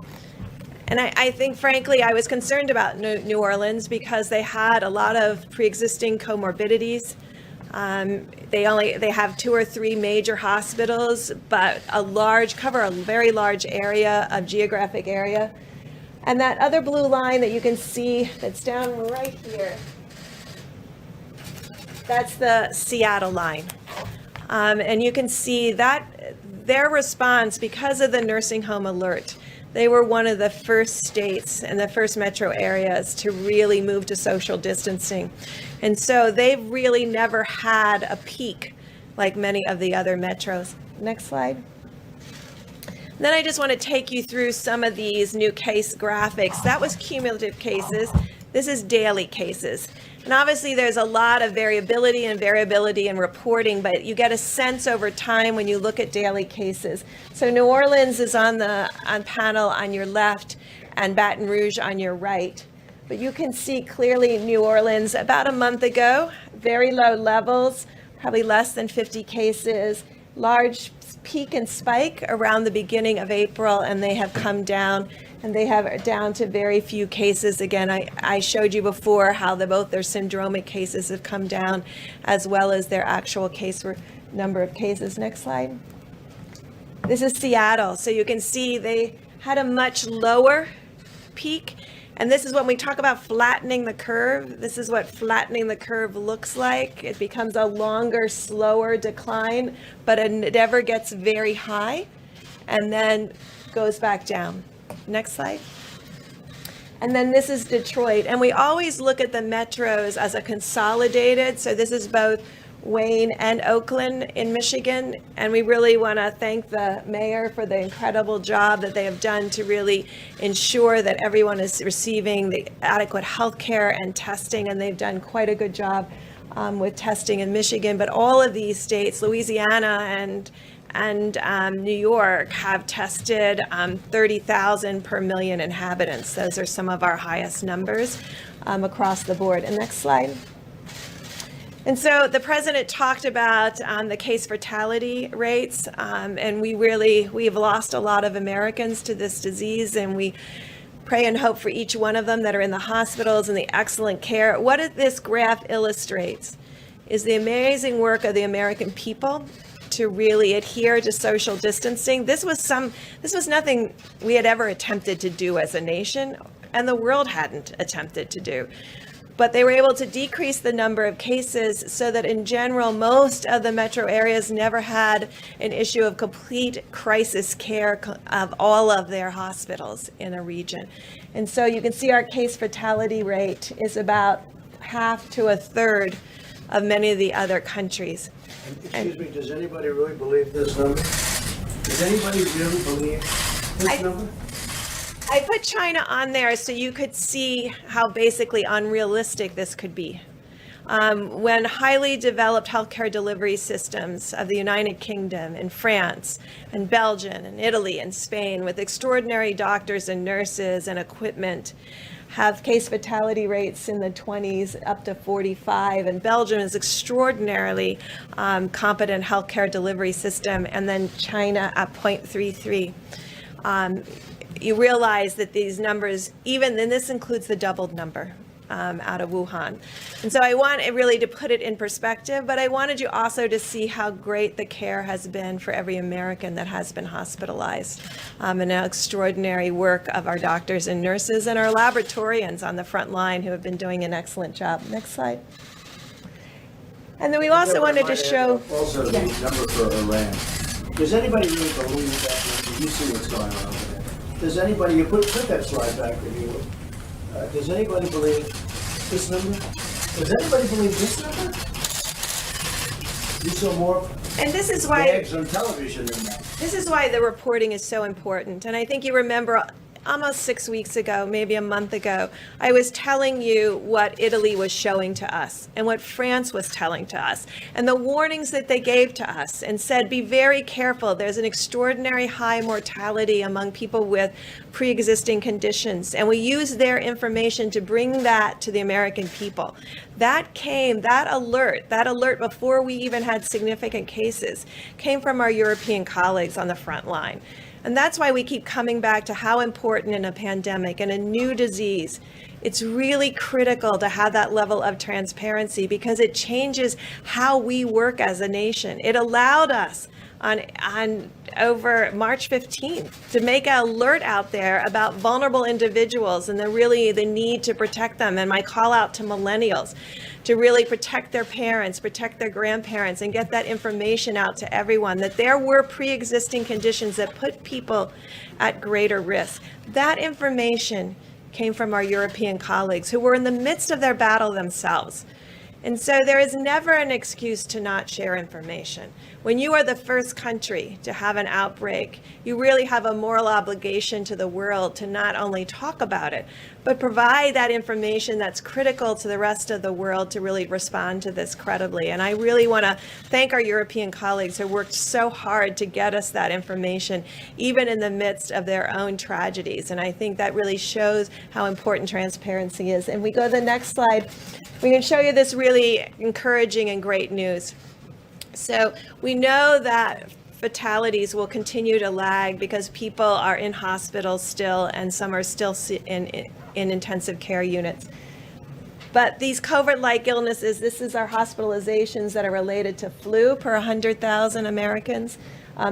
And I think, frankly, I was concerned about New Orleans because they had a lot of pre-existing comorbidities. They have 2 or 3 major hospitals, but cover a very large area of geographic area. And that other blue line that you can see that's down right here, that's the Seattle line. And you can see that their response, because of the nursing home alert, they were one of the first states and the first metro areas to really move to social distancing. And so they've really never had a peak like many of the other metros. Next slide. Then I just want to take you through some of these new case graphics. That was cumulative cases. This is daily cases. And obviously there's a lot of variability in reporting, but you get a sense over time when you look at daily cases. So New Orleans is on panel on your left and Baton Rouge on your right. But you can see clearly New Orleans about a month ago, very low levels, probably less than 50 cases, large peak and spike around the beginning of April, and they have come down. And they have down to very few cases. Again, I showed you before how both their syndromic cases have come down, as well as their actual number of cases. Next slide. This is Seattle. So you can see they had a much lower peak. And this is when we talk about flattening the curve. This is what flattening the curve looks like. It becomes a longer, slower decline, but it never gets very high and then goes back down. Next slide. And then this is Detroit. And we always look at the metros as a consolidated. So this is both Wayne, and Oakland in Michigan. And we really want to thank the mayor for the incredible job that they have done to really ensure that everyone is receiving the adequate health care and testing. And they've done quite a good job with testing in Michigan. But all of these states, Louisiana and New York, have tested 30,000 per million inhabitants. Those are some of our highest numbers across the board. And next slide. And so the president talked about the case fatality rates, and we've lost a lot of Americans to this disease, and we pray and hope for each one of them that are in the hospitals and the excellent care. What this graph illustrates is the amazing work of the American people to really adhere to social distancing. This was nothing we had ever attempted to do as a nation, and the world hadn't attempted to do. But they were able to decrease the number of cases so that in general, most of the metro areas never had an issue of complete crisis care of all of their hospitals in a region. And so you can see our case fatality rate is about half to a third of many of the other countries. Excuse me, does anybody really believe this number? Does anybody really believe this number? I put China on there so you could see how basically unrealistic this could be. When highly developed healthcare delivery systems of the United Kingdom and France and Belgium and Italy and Spain, with extraordinary doctors and nurses and equipment, have case fatality rates in the 20s up to 45, and Belgium is extraordinarily competent healthcare delivery system, and then China at 0.33. You realize that these numbers, even then this includes the doubled number out of Wuhan. And so I want it really to put it in perspective, but I wanted you also to see how great the care has been for every American that has been hospitalized, and the extraordinary work of our doctors and nurses and our laboratorians on the front line who have been doing an excellent job. Next slide. And then we also wanted to show. Also the number for Iran. Does anybody really believe that number? You see what's going on over there. Does anybody, you put that slide back if you would. Does anybody believe this number? Does anybody believe this number? You saw more And this is why gags on television than that. This is why the reporting is so important. And I think you remember almost 6 weeks ago, maybe a month ago, I was telling you what Italy was showing to us and what France was telling to us and the warnings that they gave to us and said, be very careful. There's an extraordinary high mortality among people with pre-existing conditions. And we used their information to bring that to the American people. That alert before we even had significant cases, came from our European colleagues on the front line. And that's why we keep coming back to how important in a pandemic and a new disease, it's really critical to have that level of transparency because it changes how we work as a nation. It allowed us on over March 15th to make an alert out there about vulnerable individuals and the need to protect them. And my call out to millennials to really protect their parents, protect their grandparents, and get that information out to everyone that there were pre-existing conditions that put people at greater risk. That information came from our European colleagues who were in the midst of their battle themselves. And so there is never an excuse to not share information. When you are the first country to have an outbreak, you really have a moral obligation to the world to not only talk about it, but provide that information that's critical to the rest of the world to really respond to this credibly. And I really want to thank our European colleagues who worked so hard to get us that information, even in the midst of their own tragedies. And I think that really shows how important transparency is. And we go to the next slide. We can show you this really encouraging and great news. So we know that fatalities will continue to lag because people are in hospitals still, and some are still in intensive care units. But these COVID-like illnesses, this is our hospitalizations that are related to flu per 100,000 Americans.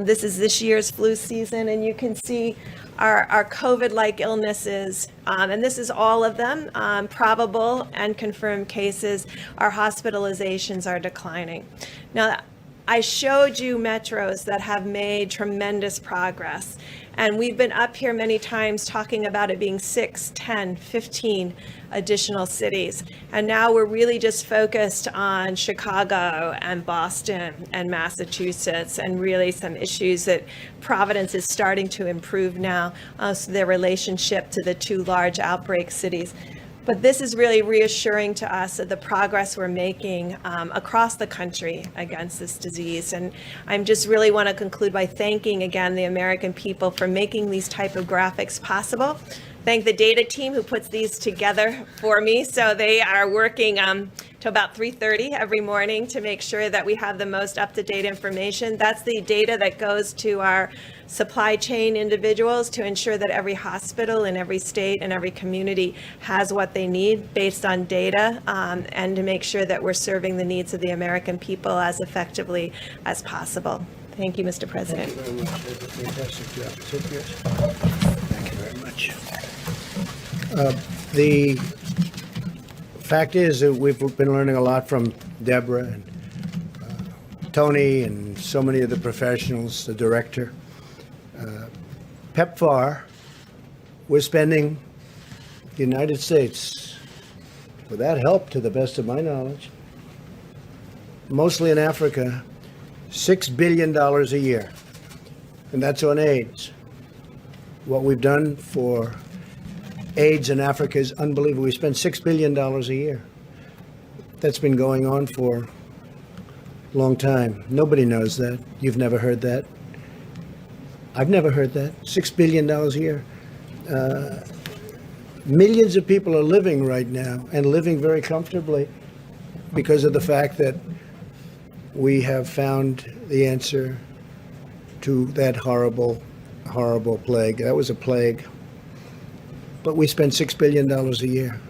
This is this year's flu season, and you can see our COVID-like illnesses, and this is all of them, probable and confirmed cases. Our hospitalizations are declining. Now, I showed you metros that have made tremendous progress. And we've been up here many times talking about it being 6, 10, 15 additional cities. And now we're really just focused on Chicago and Boston and Massachusetts, and really some issues that Providence is starting to improve now, so their relationship to the two large outbreak cities. But this is really reassuring to us of the progress we're making across the country against this disease. And I just really want to conclude by thanking again the American people for making these type of graphics possible. Thank the data team who puts these together for me. So they are working to about 3:30 every morning to make sure that we have the most up-to-date information. That's the data that goes to our supply chain individuals to ensure that every hospital in every state and every community has what they need based on data, and to make sure that we're serving the needs of the American people as effectively as possible. Thank you, Mr. President. Thank you very much. Fantastic job. Sit here. Thank you very much. The fact is that we've been learning a lot from Deborah and Tony and so many of the professionals, the director. PEPFAR, we're spending the United States, without help to the best of my knowledge, mostly in Africa, $6 billion a year. And that's on AIDS. What we've done for AIDS in Africa is unbelievable. We spend $6 billion a year. That's been going on for a long time. Nobody knows that. You've never heard that. I've never heard that. $6 billion a year. Millions of people are living right now, and living very comfortably, because of the fact that we have found the answer to that horrible, horrible plague. That was a plague. But we spend $6 billion a year.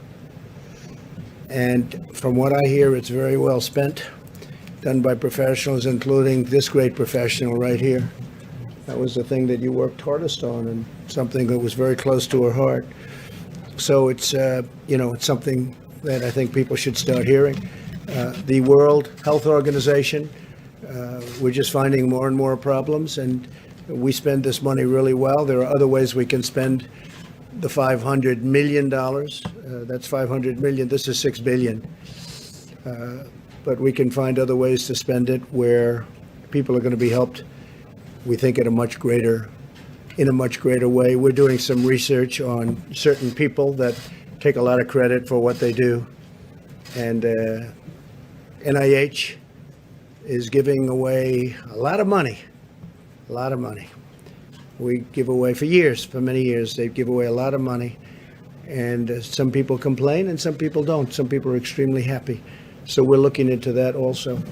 And from what I hear, it's very well spent, done by professionals, including this great professional right here. That was the thing that you worked hardest on, and something that was very close to her heart. So it's, it's something that I think people should start hearing. The World Health Organization, we're just finding more and more problems, and we spend this money really well. There are other ways we can spend the $500 million. That's $500 million. This is $6 billion. But we can find other ways to spend it where people are going to be helped, we think, in a much greater way. We're doing some research on certain people that take a lot of credit for what they do. And NIH is giving away a lot of money. We give away for many years, they give away a lot of money. And some people complain and some people don't. Some people are extremely happy. So we're looking into that also.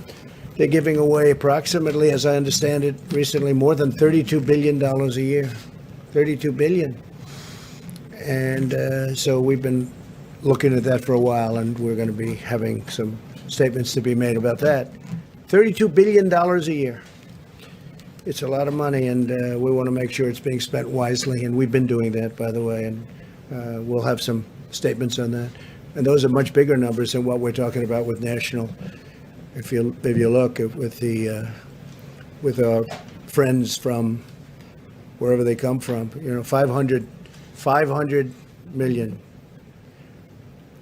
They're giving away approximately, as I understand it, recently more than $32 billion a year. $32 billion. And so we've been looking at that for a while, and we're going to be having some statements to be made about that. $32 billion a year. It's a lot of money, and we want to make sure it's being spent wisely, and we've been doing that, by the way, and we'll have some statements on that. And those are much bigger numbers than what we're talking about with national. If you look with our friends from wherever they come from, 500 million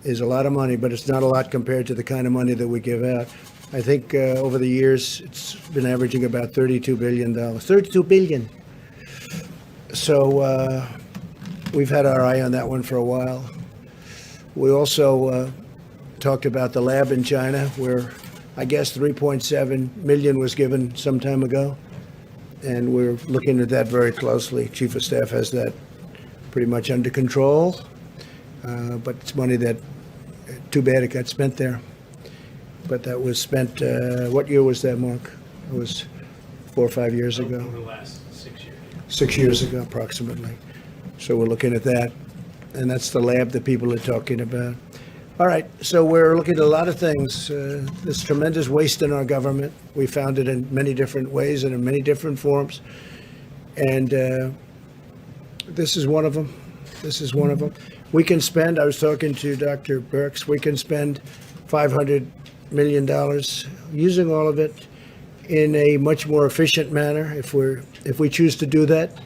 is a lot of money, but it's not a lot compared to the kind of money that we give out. I think over the years, it's been averaging about $32 billion. $32 billion. So we've had our eye on that one for a while. We also talked about the lab in China, where I guess 3.7 million was given some time ago. And we're looking at that very closely. Chief of Staff has that pretty much under control. But it's money that, too bad it got spent there. But that was spent, what year was that, Mark? It was 4 or 5 years ago. Over the last 6 years. 6 years ago, approximately. So we're looking at that. And that's the lab that people are talking about. All right, so we're looking at a lot of things. There's tremendous waste in our government. We found it in many different ways and in many different forms. And this is one of them. We can spend, I was talking to Dr. Birx, we can spend $500 million using all of it in a much more efficient manner if we choose to do that.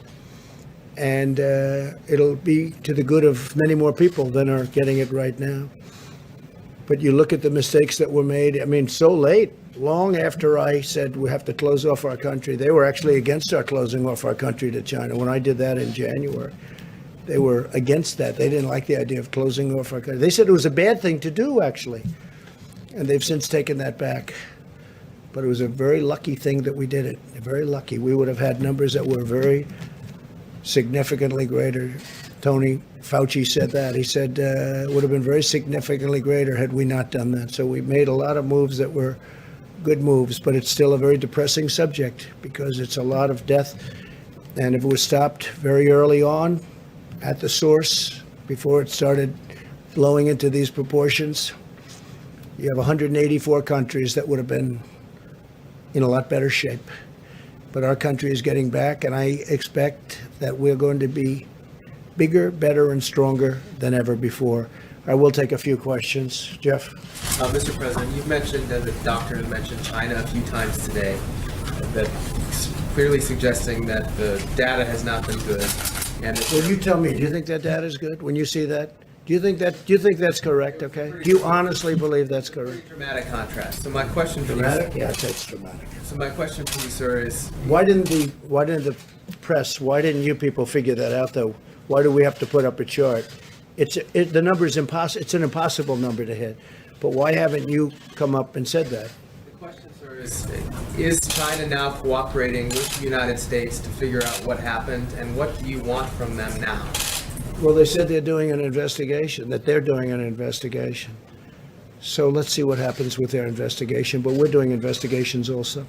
and it'll be to the good of many more people than are getting it right now. But you look at the mistakes that were made, I mean, so late, long after I said we have to close off our country. They were actually against our closing off our country to China. When I did that in January, they were against that. They didn't like the idea of closing off our country. They said it was a bad thing to do, actually. And they've since taken that back. But it was a very lucky thing that we did it. Very lucky. We would have had numbers that were very significantly greater. Tony Fauci said that. He said it would have been very significantly greater had we not done that. So we made a lot of moves that were good moves, but it's still a very depressing subject because it's a lot of death. And if it was stopped very early on at the source, before it started blowing into these proportions, you have 184 countries that would have been in a lot better shape. But our country is getting back, and I expect that we're going to be bigger, better, and stronger than ever before. I will take a few questions. Jeff? Mr. President, you've mentioned, and the doctor has mentioned China a few times today, that clearly suggesting that the data has not been good. And Well, you tell me, do you think that data is good when you see that? Do you think that's correct, okay? Do you honestly believe that's correct? dramatic contrast. So my question for Dramatic? you, Yeah, it's dramatic. so my question for you, sir, is Why didn't the press, why didn't you people figure that out, though? Why do we have to put up a chart? The number is impossible. It's an impossible number to hit. But why haven't you come up and said that? the question, sir, is China now cooperating with the United States to figure out what happened, and what do you want from them now? Well, they said they're doing an investigation, that they're doing an investigation. So let's see what happens with their investigation, but we're doing investigations also.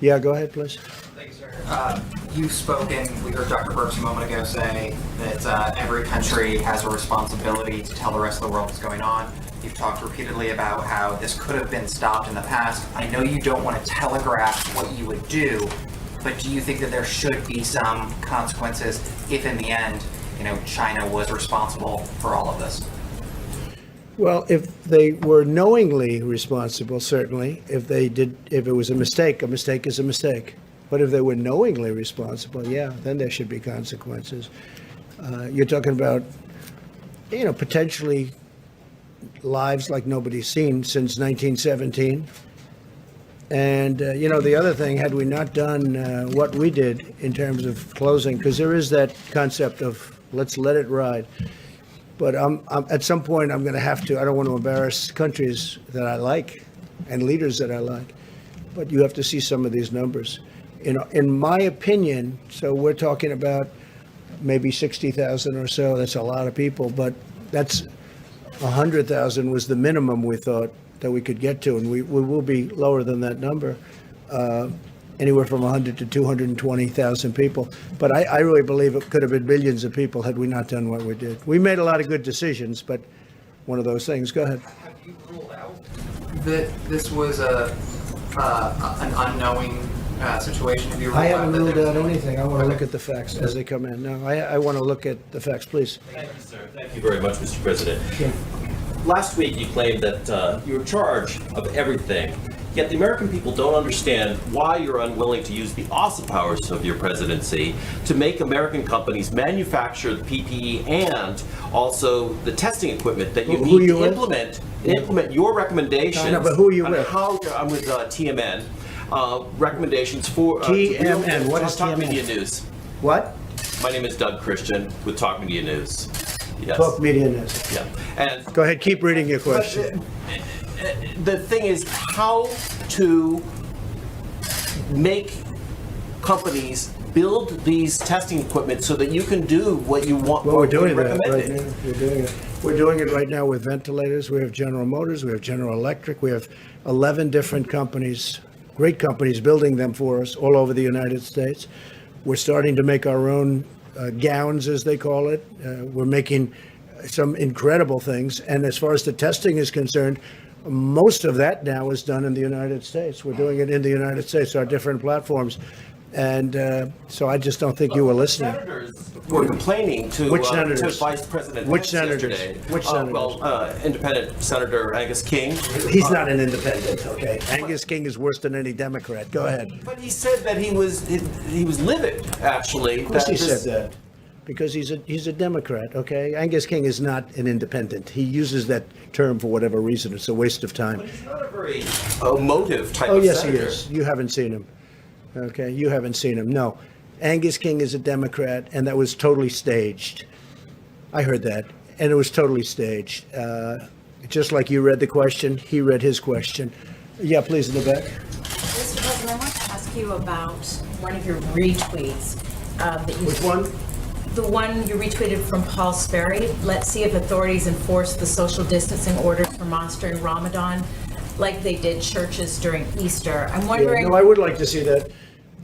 Yeah, go ahead, please. Thank you, sir. You've spoken, we heard Dr. Birx a moment ago say that every country has a responsibility to tell the rest of the world what's going on. You've talked repeatedly about how this could have been stopped in the past. I know you don't want to telegraph what you would do, but do you think that there should be some consequences if in the end, China was responsible for all of this? Well, if they were knowingly responsible, certainly. If it was a mistake is a mistake. But if they were knowingly responsible, yeah, then there should be consequences. You're talking about, potentially lives like nobody's seen since 1917. And, the other thing, had we not done what we did in terms of closing, because there is that concept of let's let it ride. But at some point, I'm going to have to, I don't want to embarrass countries that I like and leaders that I like, but you have to see some of these numbers. In my opinion, so we're talking about maybe 60,000 or so. That's a lot of people, but that's 100,000 was the minimum we thought that we could get to, and we will be lower than that number, anywhere from 100 to 220,000 people. But I really believe it could have been millions of people had we not done what we did. We made a lot of good decisions, but one of those things. Go ahead. Have you ruled out that this was an unknowing situation? Have you ruled I haven't that ruled there was out no- anything. I want to look at the facts as they come in. No, I want to look at the facts, please. Thank you, sir. Thank you very much, Mr. President. Sure. Last week, you claimed that you're in charge of everything, yet the American people don't understand why you're unwilling to use the awesome powers of your presidency to make American companies manufacture the PPE and also the testing equipment that you Who need you to with? implement your recommendations. I know, but who are you on with? How I'm with TMN. Recommendations for TMN, what is Talk TMN? Media News. What? My name is Doug Christian with Talk Media News. Yes. Talk Media News. Yeah. And Go ahead, keep reading your question. the thing is how to make companies build these testing equipment so that you can do what you want. Well, we're doing that recommended. right now. We're doing it. We're doing it right now with ventilators. We have General Motors. We have General Electric. We have 11 different companies, great companies, building them for us all over the United States. We're starting to make our own gowns, as they call it. We're making some incredible things. And as far as the testing is concerned, most of that now is done in the United States. We're doing it in the United States, our different platforms. And so I just don't think you were listening. Senators were complaining to, Which to senators? Vice President Which Pence senators? yesterday. Which senators? Independent Senator Angus King. He's not an independent, okay? Angus King is worse than any Democrat. Go ahead. But he said that he was livid, actually. Of course he said that. because he's a Democrat, okay? Angus King is not an independent. He uses that term for whatever reason. It's a waste of time. But he's not a very emotive type Oh, of yes, senator. he is. You haven't seen him. Okay, you haven't seen him. No. Angus King is a Democrat, and that was totally staged. I heard that, and it was totally staged. Just like you read the question, he read his question. Yeah, please, in the back. Mr. President, I want to ask you about one of your retweets. That you, Which one? The one you retweeted from Paul Sperry. Let's see if authorities enforce the social distancing orders for Monster and Ramadan like they did churches during Easter. I'm wondering. Yeah, no, I would like to see that.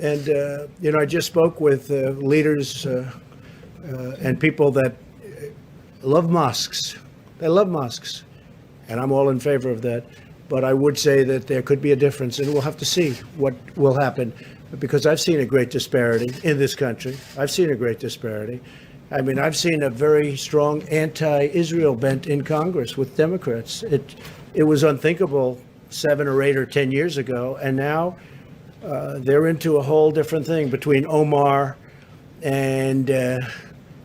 And, I just spoke with leaders and people that love mosques. They love mosques. And I'm all in favor of that. But I would say that there could be a difference, and we'll have to see what will happen. Because I've seen a great disparity in this country. I've seen a great disparity. I mean, I've seen a very strong anti-Israel bent in Congress with Democrats. It was unthinkable 7 or 8 or 10 years ago, and now they're into a whole different thing between Omar and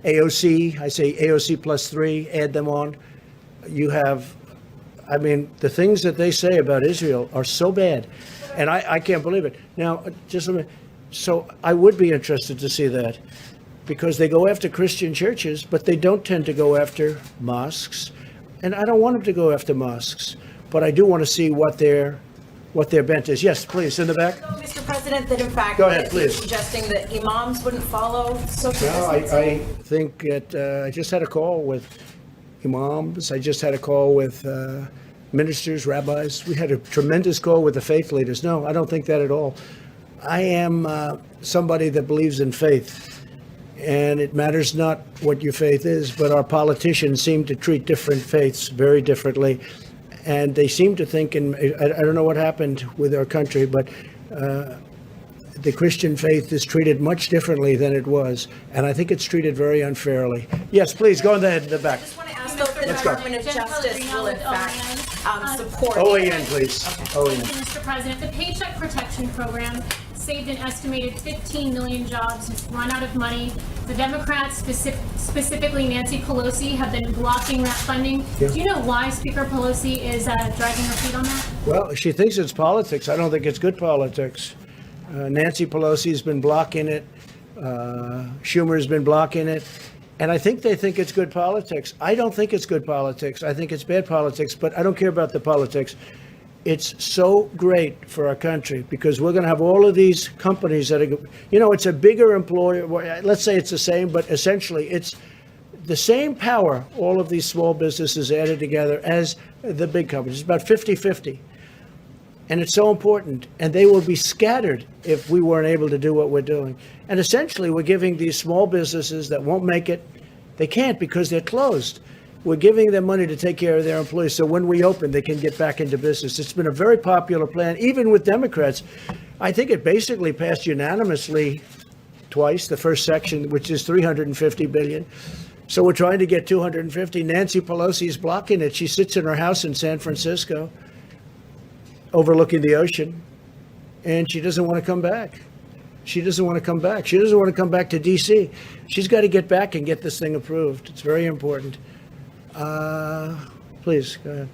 AOC. I say AOC plus 3, add them on. You have, I mean, the things that they say about Israel are so bad. And I can't believe it. Now, just a minute. So I would be interested to see that, because they go after Christian churches, but they don't tend to go after mosques. And I don't want them to go after mosques, but I do want to see what their bent is. Yes, please, in the back. Mr. President, that in fact, Go ahead, you're please. suggesting that imams wouldn't follow social No, distancing? I think that I just had a call with imams. I just had a call with ministers, rabbis. We had a tremendous call with the faith leaders. No, I don't think that at all. I am somebody that believes in faith, and it matters not what your faith is, but our politicians seem to treat different faiths very differently, and they seem to think, and I don't know what happened with our country, but the Christian faith is treated much differently than it was, and I think it's treated very unfairly. Yes, please, go ahead in the back. I just want to ask if the Let's go. Department of Justice will in fact support. OAN, please. OAN. Thank you, Mr. President. The Paycheck Protection Program saved an estimated 15 million jobs. It's run out of money. The Democrats, specifically Nancy Pelosi, have been blocking that funding. Yeah. Do you know why Speaker Pelosi is dragging her feet on that? Well, she thinks it's politics. I don't think it's good politics. Nancy Pelosi's been blocking it. Schumer's been blocking it. And I think they think it's good politics. I don't think it's good politics. I think it's bad politics, but I don't care about the politics. It's so great for our country because we're going to have all of these companies that are, it's a bigger employer. Let's say it's the same, but essentially it's the same power, all of these small businesses added together as the big companies. It's about 50-50. And it's so important. And they will be scattered if we weren't able to do what we're doing. And essentially, we're giving these small businesses that won't make it, they can't because they're closed. We're giving them money to take care of their employees. So when we open, they can get back into business. It's been a very popular plan, even with Democrats. I think it basically passed unanimously twice, the first section, which is $350 billion. So we're trying to get 250. Nancy Pelosi is blocking it. She sits in her house in San Francisco, overlooking the ocean, and she doesn't want to come back. She doesn't want to come back. She doesn't want to come back to D.C. She's got to get back and get this thing approved. It's very important. Please, go ahead.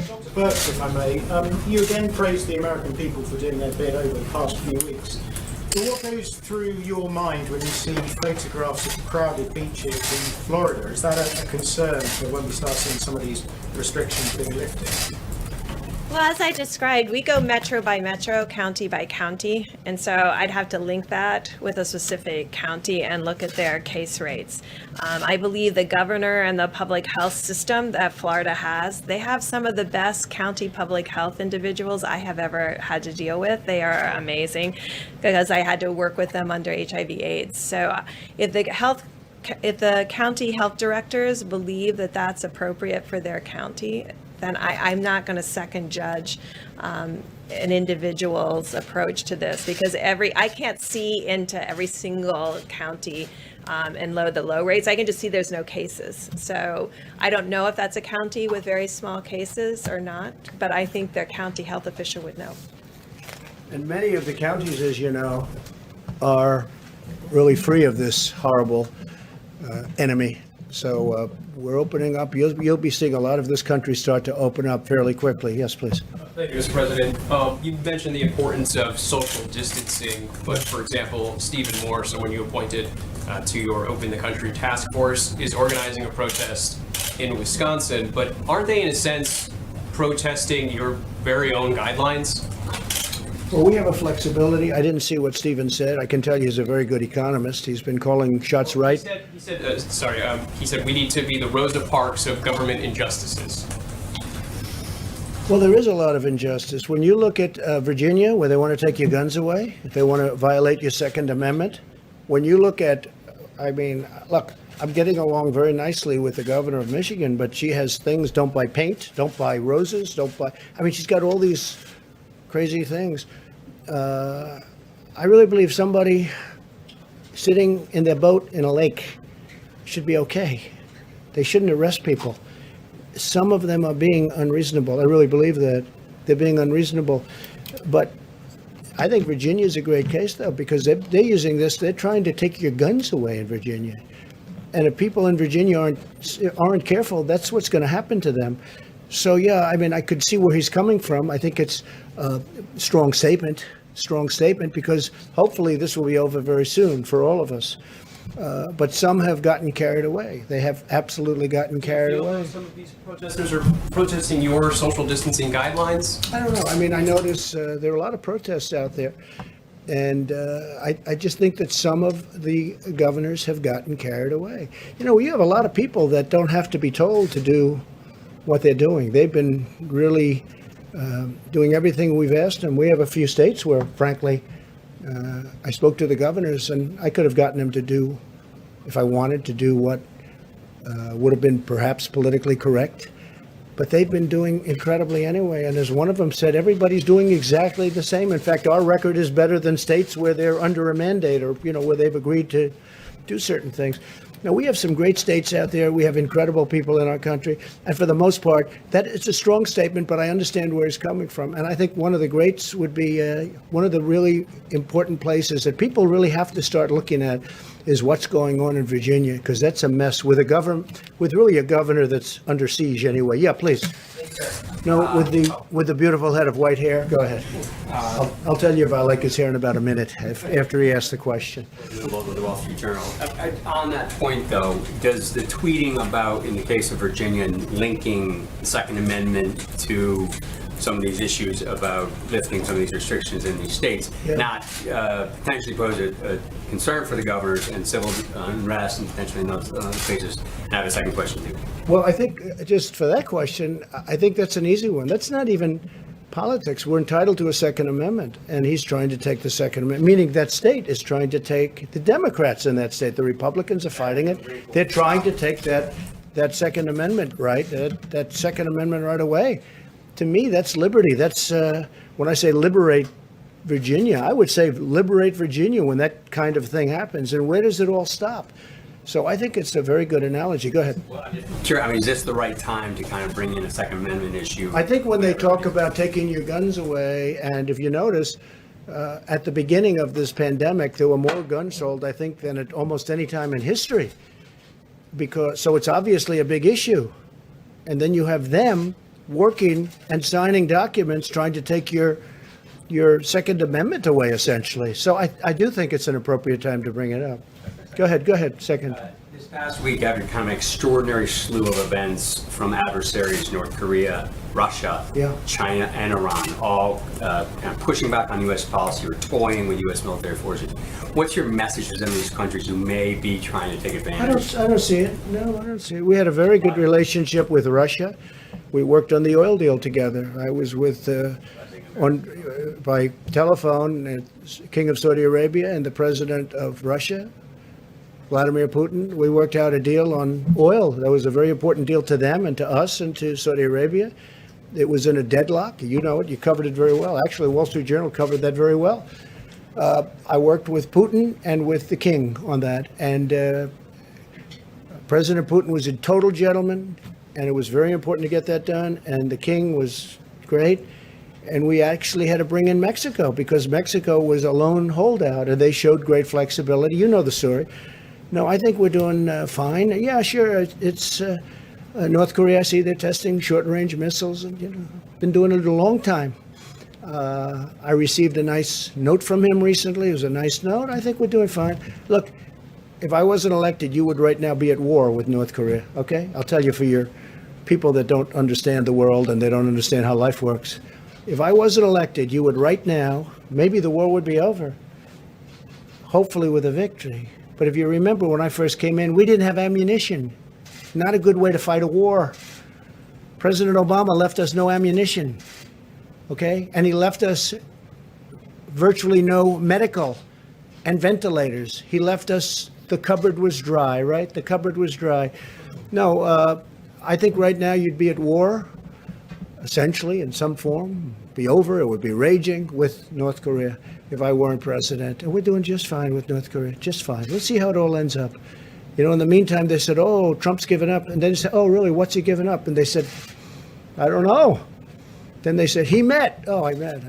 Dr. Burks, if I may, you again praised the American people for doing their bit over the past few weeks. But what goes through your mind when you see photographs of crowded beaches in Florida? Is that a concern for when we start seeing some of these restrictions being lifted? Well, as I described, we go metro by metro, county by county. And so I'd have to link that with a specific county and look at their case rates. I believe the governor and the public health system that Florida has, they have some of the best county public health individuals I have ever had to deal with. They are amazing because I had to work with them under HIV/AIDS. So if the county health directors believe that that's appropriate for their county, then I'm not going to second judge an individual's approach to this because I can't see into every single county and load the low rates. I can just see there's no cases. So I don't know if that's a county with very small cases or not, but I think their county health official would know. And many of the counties, as you know, are really free of this horrible enemy. So we're opening up. You'll be seeing a lot of this country start to open up fairly quickly. Yes, please. Thank you, Mr. President. You mentioned the importance of social distancing, but for example, Stephen Moore, someone you appointed to your Open the Country task force, is organizing a protest in Wisconsin, but aren't they in a sense protesting your very own guidelines? Well, we have a flexibility. I didn't see what Stephen said. I can tell you he's a very good economist. He's been calling shots right. He said we need to be the Rosa Parks of government injustices. Well, there is a lot of injustice. When you look at Virginia, where they want to take your guns away, if they want to violate your Second Amendment, when you look at, look, I'm getting along very nicely with the governor of Michigan, but she has things, don't buy paint, don't buy roses, she's got all these crazy things. I really believe somebody sitting in their boat in a lake should be okay. They shouldn't arrest people. Some of them are being unreasonable. I really believe that they're being unreasonable. But I think Virginia is a great case, though, because they're using this. They're trying to take your guns away in Virginia. And if people in Virginia aren't careful, that's what's going to happen to them. So, yeah, I could see where he's coming from. I think it's a strong statement, because hopefully this will be over very soon for all of us. But some have gotten carried away. They have absolutely gotten carried away. Some of these protesters are protesting your social distancing guidelines? I don't know. I notice there are a lot of protests out there. And I just think that some of the governors have gotten carried away. We have a lot of people that don't have to be told to do what they're doing. They've been really doing everything we've asked them. We have a few states where, frankly, I spoke to the governors and I could have gotten them to do, if I wanted to do what would have been perhaps politically correct. But they've been doing incredibly anyway. And as one of them said, everybody's doing exactly the same. In fact, our record is better than states where they're under a mandate or, where they've agreed to do certain things. Now, we have some great states out there. We have incredible people in our country. And for the most part, that it's a strong statement, but I understand where he's coming from. And I think one of the greats would be one of the really important places that people really have to start looking at is what's going on in Virginia, because that's a mess with a governor that's under siege anyway. Yeah, please. No, with the beautiful head of white hair. Go ahead. I'll tell you if I like his hair in about a minute after he asks the question. The Wall Street Journal. On that point, though, does the tweeting about, in the case of Virginia, linking the Second Amendment to some of these issues about lifting some of these restrictions in these states, not potentially pose a concern for the governors and civil unrest and potentially in those cases? I have a second question too. Well, I think just for that question, I think that's an easy one. That's not even politics. We're entitled to a Second Amendment, and he's trying to take the Second Amendment, meaning that state is trying to take the Democrats in that state. The Republicans are fighting it. They're trying to take that Second Amendment right, that Second Amendment right away. To me, that's liberty. That's when I say liberate Virginia, I would say liberate Virginia when that kind of thing happens. And where does it all stop? So I think it's a very good analogy. Go ahead. Well, sure. Is this the right time to kind of bring in a Second Amendment issue? I think when they talk about taking your guns away, and if you notice, at the beginning of this pandemic, there were more guns sold, I think, than at almost any time in history. So it's obviously a big issue. And then you have them working and signing documents trying to take your Second Amendment away, essentially. So I do think it's an appropriate time to bring it up. Go ahead, second. This past week, after kind of an extraordinary slew of events from adversaries, North Korea, Russia, China, and Iran, all kind of pushing back on U.S. policy or toying with U.S. military forces. What's your message to some of these countries who may be trying to take advantage? I don't see it. No, I don't see it. We had a very good relationship with Russia. We worked on the oil deal together. I was with by telephone, King of Saudi Arabia and the President of Russia, Vladimir Putin. We worked out a deal on oil. That was a very important deal to them and to us and to Saudi Arabia. It was in a deadlock. You know it. You covered it very well. Actually, Wall Street Journal covered that very well. I worked with Putin and with the king on that. And President Putin was a total gentleman, and it was very important to get that done. And the king was great. And we actually had to bring in Mexico because Mexico was a lone holdout, and they showed great flexibility. You know the story. No, I think we're doing fine. Yeah, sure. It's North Korea. I see they're testing short-range missiles, and been doing it a long time. I received a nice note from him recently. It was a nice note. I think we're doing fine. Look, if I wasn't elected, you would right now be at war with North Korea. Okay, I'll tell you for your people that don't understand the world and they don't understand how life works. If I wasn't elected, you would right now. Maybe the war would be over. Hopefully with a victory. But if you remember when I first came in, we didn't have ammunition. Not a good way to fight a war. President Obama left us no ammunition, okay? And he left us virtually no medical and ventilators. He left us, the cupboard was dry, right? The cupboard was dry. No, I think right now you'd be at war, essentially, in some form. Be over, it would be raging with North Korea if I weren't president. And we're doing just fine with North Korea, just fine. Let's see how it all ends up. In the meantime, they said, oh, Trump's given up. And then they said, oh, really, what's he given up? And they said, I don't know. Then they said, he met. Oh, I met.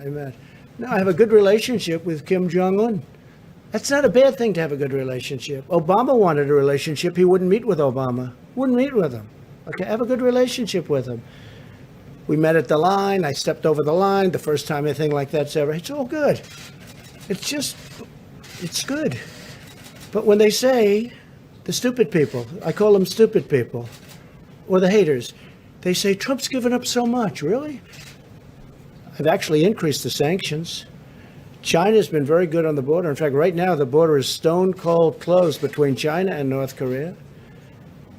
No, I have a good relationship with Kim Jong-un. That's not a bad thing to have a good relationship. Obama wanted a relationship. He wouldn't meet with Obama. Wouldn't meet with him. Okay, have a good relationship with him. We met at the line. I stepped over the line the first time anything like that's ever. It's all good. It's good. But when they say, the stupid people, I call them stupid people, or the haters, they say, Trump's given up so much. Really? I've actually increased the sanctions. China's been very good on the border. In fact, right now, the border is stone cold closed between China and North Korea.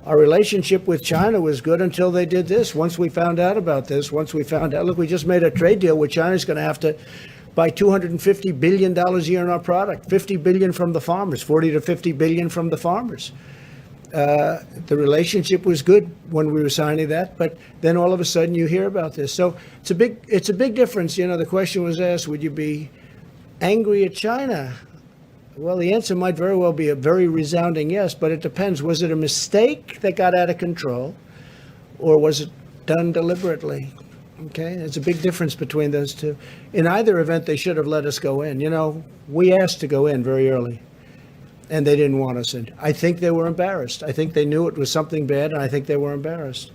Our relationship with China was good until they did this. Once we found out about this, look, we just made a trade deal where China's going to have to buy $250 billion a year in our product, $50 billion from the farmers, $40 to $50 billion from the farmers. The relationship was good when we were signing that, but then all of a sudden you hear about this. So it's a big difference. The question was asked, would you be angry at China? Well, the answer might very well be a very resounding yes, but it depends. Was it a mistake that got out of control, or was it done deliberately? Okay, there's a big difference between those two. In either event, they should have let us go in. We asked to go in very early, and they didn't want us in. I think they were embarrassed. I think they knew it was something bad, and I think they were embarrassed.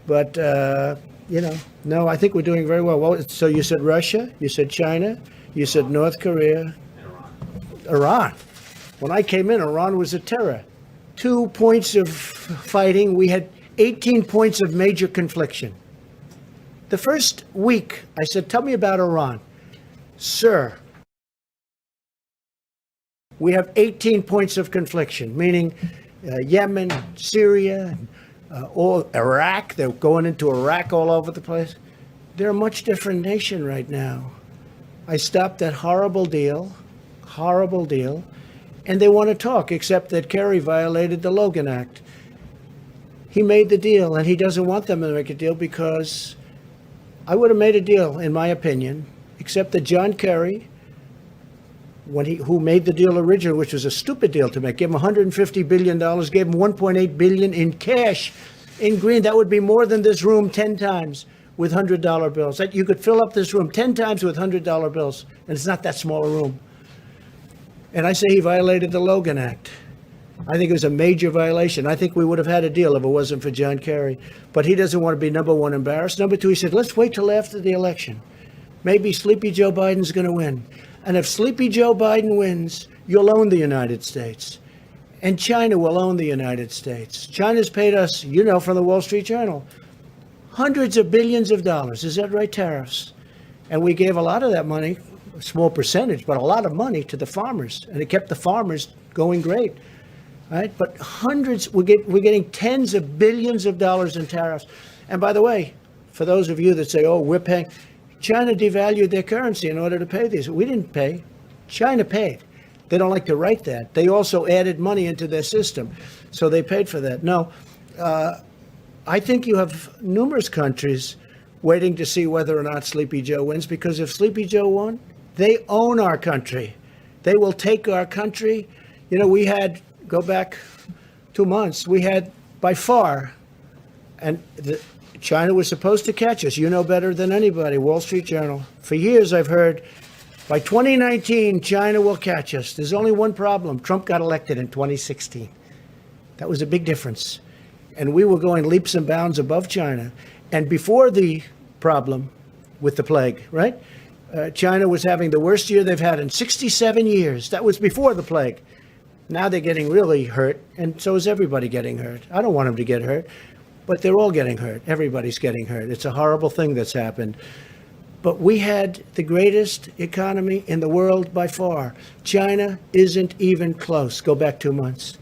But, no, I think we're doing very well. Well, so you said Russia, you said China, you said North Korea. Iran. When I came in, Iran was a terror. 2 points of fighting. We had 18 points of major confliction. The first week, I said, tell me about Iran. Sir, we have 18 points of confliction, meaning Yemen, Syria, all Iraq. They're going into Iraq all over the place. They're a much different nation right now. I stopped that horrible deal, and they want to talk, except that Kerry violated the Logan Act. He made the deal, and he doesn't want them to make a deal because I would have made a deal, in my opinion, except that John Kerry, who made the deal originally, which was a stupid deal to make, gave him $150 billion, gave him $1.8 billion in cash in green. That would be more than this room 10 times with $100 bills. You could fill up this room 10 times with $100 bills, and it's not that small a room. And I say he violated the Logan Act. I think it was a major violation. I think we would have had a deal if it wasn't for John Kerry. But he doesn't want to be, number one, embarrassed. Number two, he said, let's wait till after the election. Maybe Sleepy Joe Biden's going to win. And if Sleepy Joe Biden wins, you'll own the United States. And China will own the United States. China's paid us, from the Wall Street Journal, hundreds of billions of dollars. Is that right? Tariffs. And we gave a lot of that money, a small percentage, but a lot of money to the farmers. And it kept the farmers going great. Right? But hundreds, we're getting tens of billions of dollars in tariffs. And by the way, for those of you that say, oh, we're paying, China devalued their currency in order to pay these. We didn't pay. China paid. They don't like to write that. They also added money into their system. So they paid for that. No, I think you have numerous countries waiting to see whether or not Sleepy Joe wins, because if Sleepy Joe won, they own our country. They will take our country. We had, go back 2 months, we had by far, and China was supposed to catch us. You know better than anybody, Wall Street Journal. For years I've heard By 2019, China will catch us. There's only one problem. Trump got elected in 2016. That was a big difference. And we were going leaps and bounds above China. And before the problem with the plague, right? China was having the worst year they've had in 67 years. That was before the plague. Now they're getting really hurt, and so is everybody getting hurt. I don't want them to get hurt, but they're all getting hurt. Everybody's getting hurt. It's a horrible thing that's happened. But we had the greatest economy in the world by far. China isn't even close. Go back 2 months.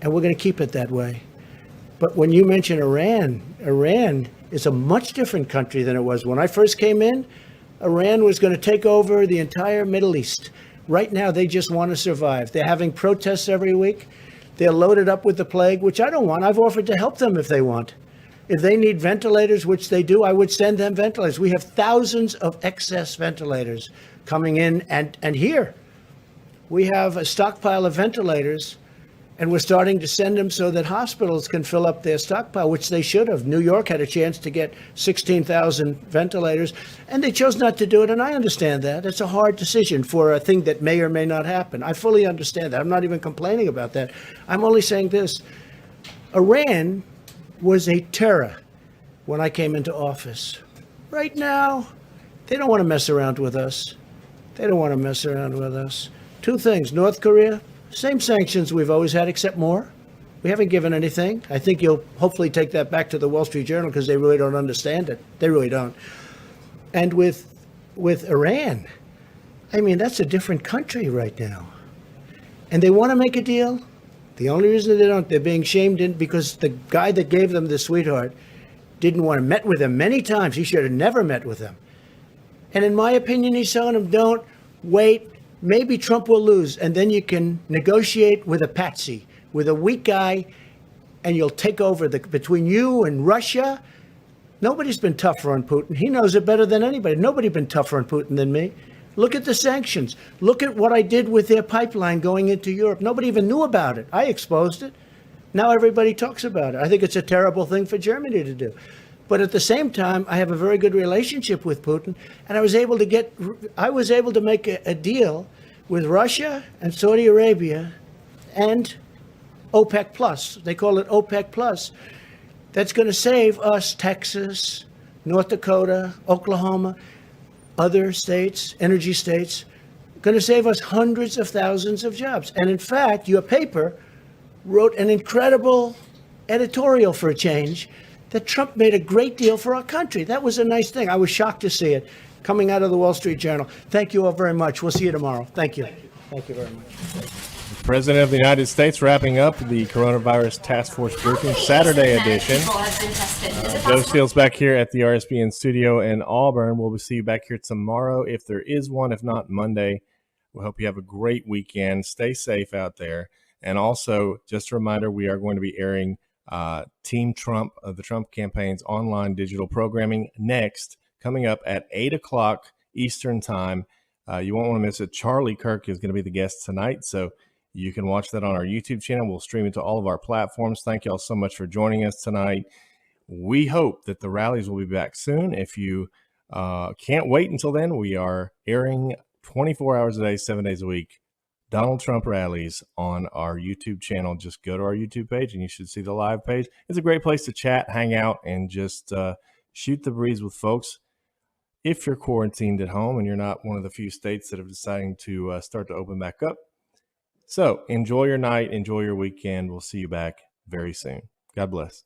And we're going to keep it that way. But when you mention Iran, Iran is a much different country than it was. When I first came in, Iran was going to take over the entire Middle East. Right now, they just want to survive. They're having protests every week. They're loaded up with the plague, which I don't want. I've offered to help them if they want. If they need ventilators, which they do, I would send them ventilators. We have thousands of excess ventilators coming in. And here, we have a stockpile of ventilators, and we're starting to send them so that hospitals can fill up their stockpile, which they should have. New York had a chance to get 16,000 ventilators, and they chose not to do it, and I understand that. It's a hard decision for a thing that may or may not happen. I fully understand that. I'm not even complaining about that. I'm only saying this. Iran was a terror when I came into office. Right now, they don't want to mess around with us. They don't want to mess around with us. Two things. North Korea, same sanctions we've always had, except more. We haven't given anything. I think you'll hopefully take that back to the Wall Street Journal because they really don't understand it. They really don't. And with Iran, I mean, that's a different country right now. And they want to make a deal. The only reason they don't, they're being shamed in because the guy that gave them the sweetheart didn't want to met with them many times. He should have never met with them. And in my opinion, he's telling them, don't wait. Maybe Trump will lose, and then you can negotiate with a patsy, with a weak guy, and you'll take over between you and Russia. Nobody's been tougher on Putin. He knows it better than anybody. Nobody's been tougher on Putin than me. Look at the sanctions. Look at what I did with their pipeline going into Europe. Nobody even knew about it. I exposed it. Now everybody talks about it. I think it's a terrible thing for Germany to do. But at the same time, I have a very good relationship with Putin, and I was able to make a deal with Russia and Saudi Arabia and OPEC Plus. They call it OPEC Plus. That's going to save us, Texas, North Dakota, Oklahoma, other states, energy states, going to save us hundreds of thousands of jobs. And in fact, your paper wrote an incredible editorial for a change that Trump made a great deal for our country. That was a nice thing. I was shocked to see it coming out of the Wall Street Journal. Thank you all very much. We'll see you tomorrow. Thank you. Thank you very much. The President of the United States wrapping up the Coronavirus Task Force Briefing Saturday edition. Joe Steele's back here at the RSBN studio in Auburn. We'll see you back here tomorrow if there is one. If not, Monday. We hope you have a great weekend. Stay safe out there. And also, just a reminder, we are going to be airing Team Trump, the Trump campaign's online digital programming next, coming up at 8 o'clock Eastern time. You won't want to miss it. Charlie Kirk is going to be the guest tonight, so you can watch that on our YouTube channel. We'll stream it to all of our platforms. Thank you all so much for joining us tonight. We hope that the rallies will be back soon. If you can't wait until then, we are airing 24 hours a day, 7 days a week, Donald Trump rallies on our YouTube channel. Just go to our YouTube page and you should see the live page. It's a great place to chat, hang out, and just shoot the breeze with folks. If you're quarantined at home and you're not one of the few states that are deciding to start to open back up. So enjoy your night, enjoy your weekend. We'll see you back very soon. God bless.